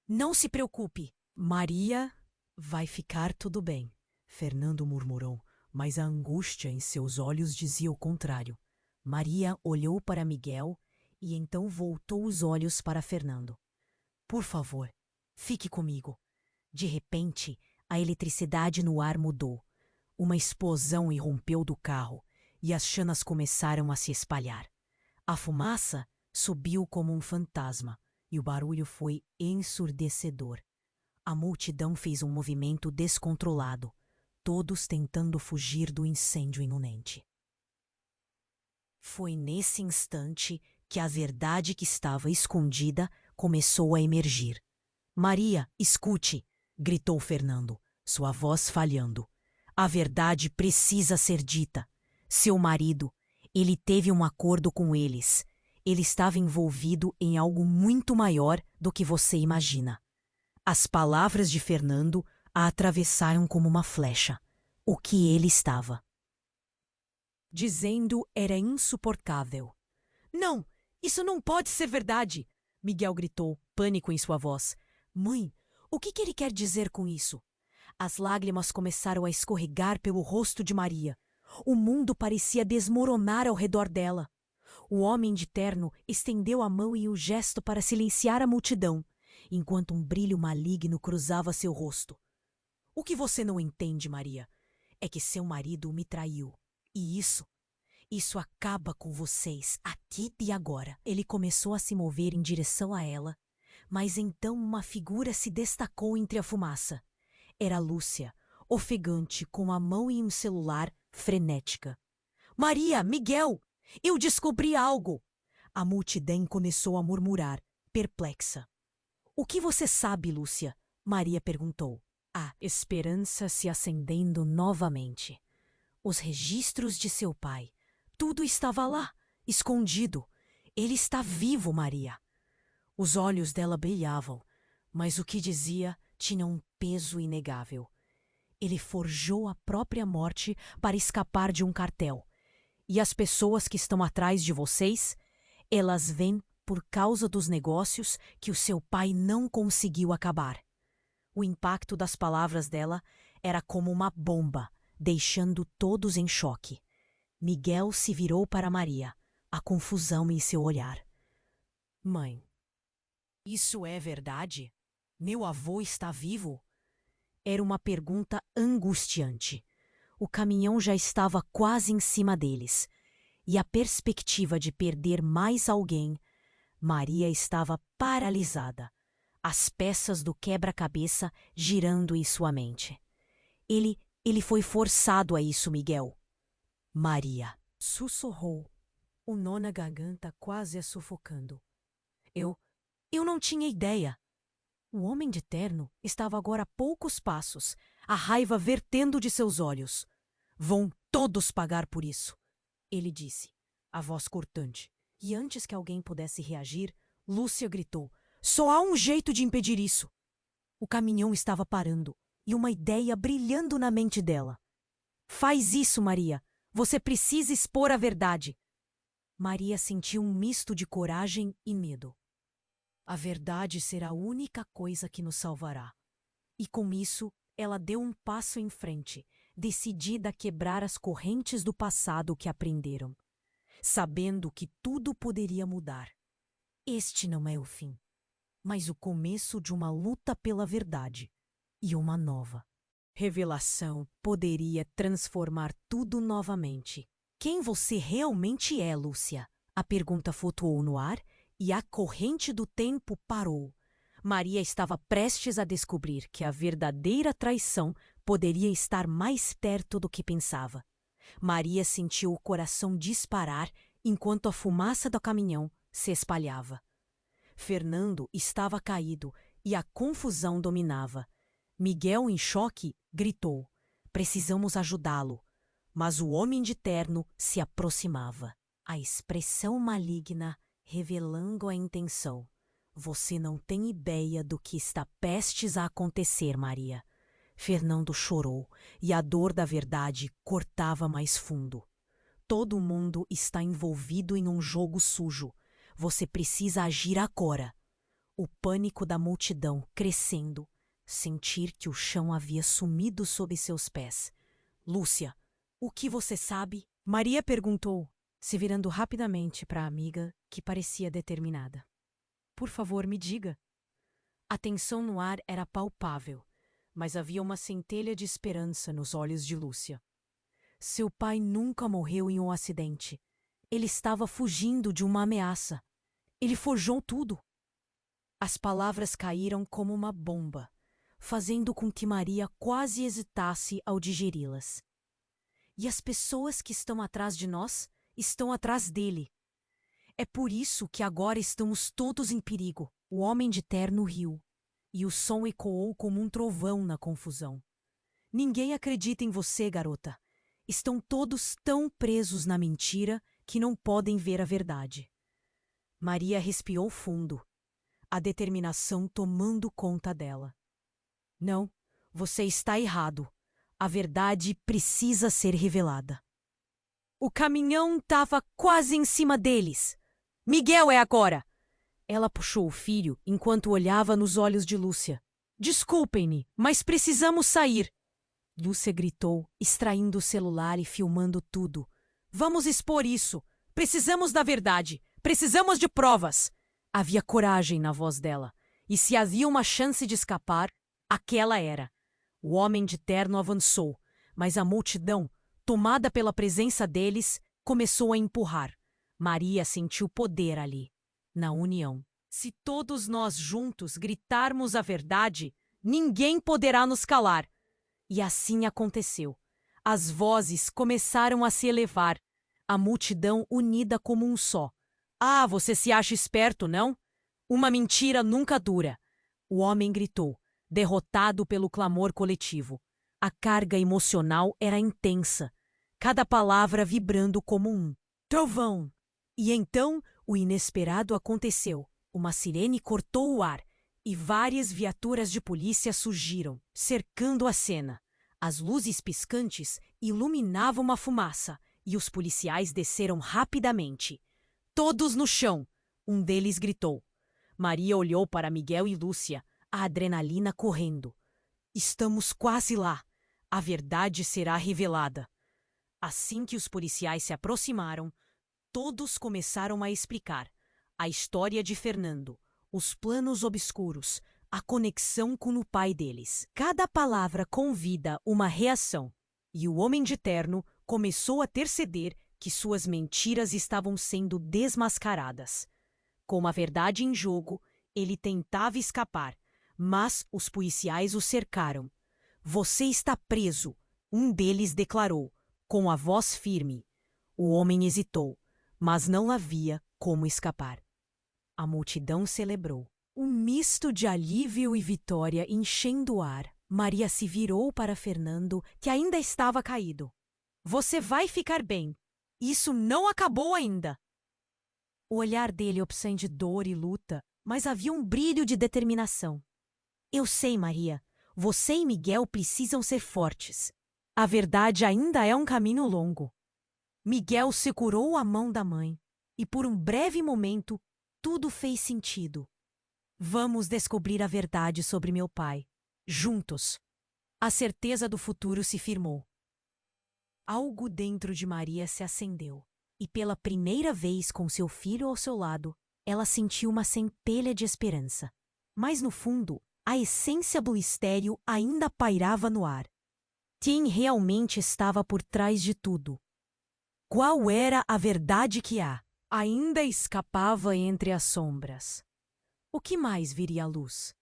Não se preocupe, Maria. Vai ficar tudo bem, Fernando murmurou, mas a angústia em seus olhos dizia o contrário. Maria olhou para Miguel e então voltou os olhos para Fernando. Por favor, fique comigo. De repente, a eletricidade no ar mudou. Uma explosão irrompeu do carro e as chamas começaram a se espalhar. A fumaça subiu como um fantasma e o barulho foi ensurdecedor. A multidão fez um movimento descontrolado, todos tentando fugir do incêndio iminente. Foi nesse instante que a verdade que estava escondida começou a emergir. Maria, escute! Gritou Fernando, sua voz falhando. A verdade precisa ser dita. Seu marido, ele teve um acordo com eles. Ele estava envolvido em algo muito maior do que você imagina. As palavras de Fernando a atravessaram como uma flecha. O que ele estava dizendo era insuportável. Não, isso não pode ser verdade! Miguel gritou, pânico em sua voz. Mãe, o que ele quer dizer com isso? As lágrimas começaram a escorregar pelo rosto de Maria. O mundo parecia desmoronar ao redor dela. O homem de terno estendeu a mão em um gesto para silenciar a multidão, enquanto um brilho maligno cruzava seu rosto. O que você não entende, Maria, é que seu marido me traiu. E isso acaba com vocês, aqui e agora. Ele começou a se mover em direção a ela, mas então uma figura se destacou entre a fumaça. Era Lúcia, ofegante, com a mão em um celular, frenética. Maria, Miguel, eu descobri algo! A multidão começou a murmurar, perplexa. O que você sabe, Lúcia? Maria perguntou. A esperança se acendendo novamente. Os registros de seu pai. Tudo estava lá, escondido. Ele está vivo, Maria. Os olhos dela brilhavam, mas o que dizia tinha um peso inegável. Ele forjou a própria morte para escapar de um cartel. E as pessoas que estão atrás de vocês, elas vêm por causa dos negócios que o seu pai não conseguiu acabar. O impacto das palavras dela era como uma bomba, deixando todos em choque. Miguel se virou para Maria, a confusão em seu olhar. Mãe, isso é verdade? Meu avô está vivo? Era uma pergunta angustiante. O caminhão já estava quase em cima deles, e a perspectiva de perder mais alguém, Maria estava paralisada, as peças do quebra-cabeça girando em sua mente. Ele foi forçado a isso, Miguel. Maria sussurrou. o nó na garganta quase a sufocando. Eu não tinha ideia. O homem de terno estava agora a poucos passos, a raiva vertendo de seus olhos. Vão todos pagar por isso, ele disse, a voz cortante. E antes que alguém pudesse reagir, Lúcia gritou: só há um jeito de impedir isso. O caminhão estava parando e uma ideia brilhando na mente dela. Faz isso, Maria. Você precisa expor a verdade. Maria sentiu um misto de coragem e medo. A verdade será a única coisa que nos salvará. E com isso, ela deu um passo em frente, decidida a quebrar as correntes do passado que aprenderam, sabendo que tudo poderia mudar. Este não é o fim, mas o começo de uma luta pela verdade e uma nova revelação poderia transformar tudo novamente. Quem você realmente é, Lúcia? A pergunta flutuou no ar e a corrente do tempo parou. Maria estava prestes a descobrir que a verdadeira traição poderia estar mais perto do que pensava. Maria sentiu o coração disparar enquanto a fumaça do caminhão se espalhava. Fernando estava caído e a confusão dominava. Miguel, em choque, gritou: precisamos ajudá-lo. Mas o homem de terno se aproximava, a expressão maligna revelando a intenção. Você não tem ideia do que está prestes a acontecer, Maria. Fernando chorou e a dor da verdade cortava mais fundo. Todo mundo está envolvido em um jogo sujo. Você precisa agir agora. O pânico da multidão crescendo, sentir que o chão havia sumido sob seus pés. Lúcia, o que você sabe? Maria perguntou, se virando rapidamente para a amiga, que parecia determinada. Por favor, me diga. A tensão no ar era palpável, mas havia uma centelha de esperança nos olhos de Lúcia. Seu pai nunca morreu em um acidente. Ele estava fugindo de uma ameaça. Ele forjou tudo. As palavras caíram como uma bomba, fazendo com que Maria quase hesitasse ao digeri-las. E as pessoas que estão atrás de nós estão atrás dele. É por isso que agora estamos todos em perigo. O homem de terno riu, e o som ecoou como um trovão na confusão. Ninguém acredita em você, garota. Estão todos tão presos na mentira que não podem ver a verdade. Maria respirou fundo, a determinação tomando conta dela. Não, você está errado. A verdade precisa ser revelada. O caminhão estava quase em cima deles. Miguel é agora! Ela puxou o filho enquanto olhava nos olhos de Lúcia. Desculpem-me, mas precisamos sair. Lúcia gritou, extraindo o celular e filmando tudo. Vamos expor isso. Precisamos da verdade. Precisamos de provas. Havia coragem na voz dela. E se havia uma chance de escapar, aquela era. O homem de terno avançou, mas a multidão, tomada pela presença deles, começou a empurrar. Maria sentiu poder ali, na união. Se todos nós juntos gritarmos a verdade, ninguém poderá nos calar. E assim aconteceu. As vozes começaram a se elevar, a multidão unida como um só. Ah, você se acha esperto, não? Uma mentira nunca dura. O homem gritou, derrotado pelo clamor coletivo. A carga emocional era intensa, cada palavra vibrando como um trovão. E então o inesperado aconteceu. Uma sirene cortou o ar e várias viaturas de polícia surgiram, cercando a cena. As luzes piscantes iluminavam a fumaça e os policiais desceram rapidamente. Todos no chão, um deles gritou. Maria olhou para Miguel e Lúcia, a adrenalina correndo. Estamos quase lá. A verdade será revelada. Assim que os policiais se aproximaram, todos começaram a explicar a história de Fernando, os planos obscuros, a conexão com o pai deles. Cada palavra convida uma reação, e o homem de terno começou a perceber que suas mentiras estavam sendo desmascaradas. Com a verdade em jogo, ele tentava escapar, mas os policiais o cercaram. Você está preso, um deles declarou, com a voz firme. O homem hesitou, mas não havia como escapar. A multidão celebrou. Um misto de alívio e vitória enchendo o ar. Maria se virou para Fernando, que ainda estava caído. Você vai ficar bem. Isso não acabou ainda. O olhar dele obscene de dor e luta, mas havia um brilho de determinação. Eu sei, Maria. Você e Miguel precisam ser fortes. A verdade ainda é um caminho longo. Miguel segurou a mão da mãe, e por um breve momento, tudo fez sentido. Vamos descobrir a verdade sobre meu pai. Juntos. A certeza do futuro se firmou. Algo dentro de Maria se acendeu, e pela primeira vez com seu filho ao seu lado, ela sentiu uma centelha de esperança. Mas no fundo, a essência do mistério ainda pairava no ar. Quem realmente estava por trás de tudo? Qual era a verdade que ainda escapava entre as sombras? O que mais viria à luz?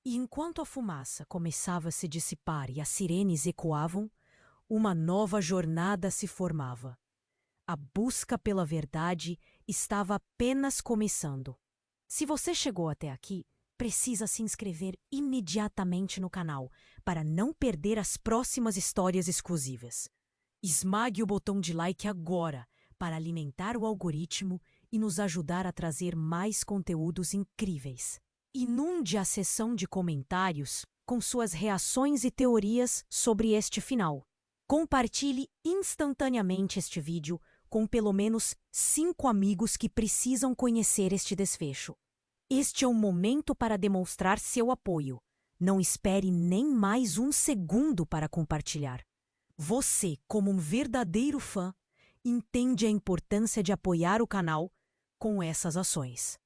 E enquanto a fumaça começava a se dissipar e as sirenes ecoavam, uma nova jornada se formava. A busca pela verdade estava apenas começando. Se você chegou até aqui, precisa se inscrever imediatamente no canal para não perder as próximas histórias exclusivas. Esmague o botão de like agora para alimentar o algoritmo e nos ajudar a trazer mais conteúdos incríveis. Inunde a seção de comentários com suas reações e teorias sobre este final. Compartilhe instantaneamente este vídeo com pelo menos 5 amigos que precisam conhecer este desfecho. Este é o momento para demonstrar seu apoio. Não espere nem mais um segundo para compartilhar. Você, como um verdadeiro fã, entende a importância de apoiar o canal com essas ações.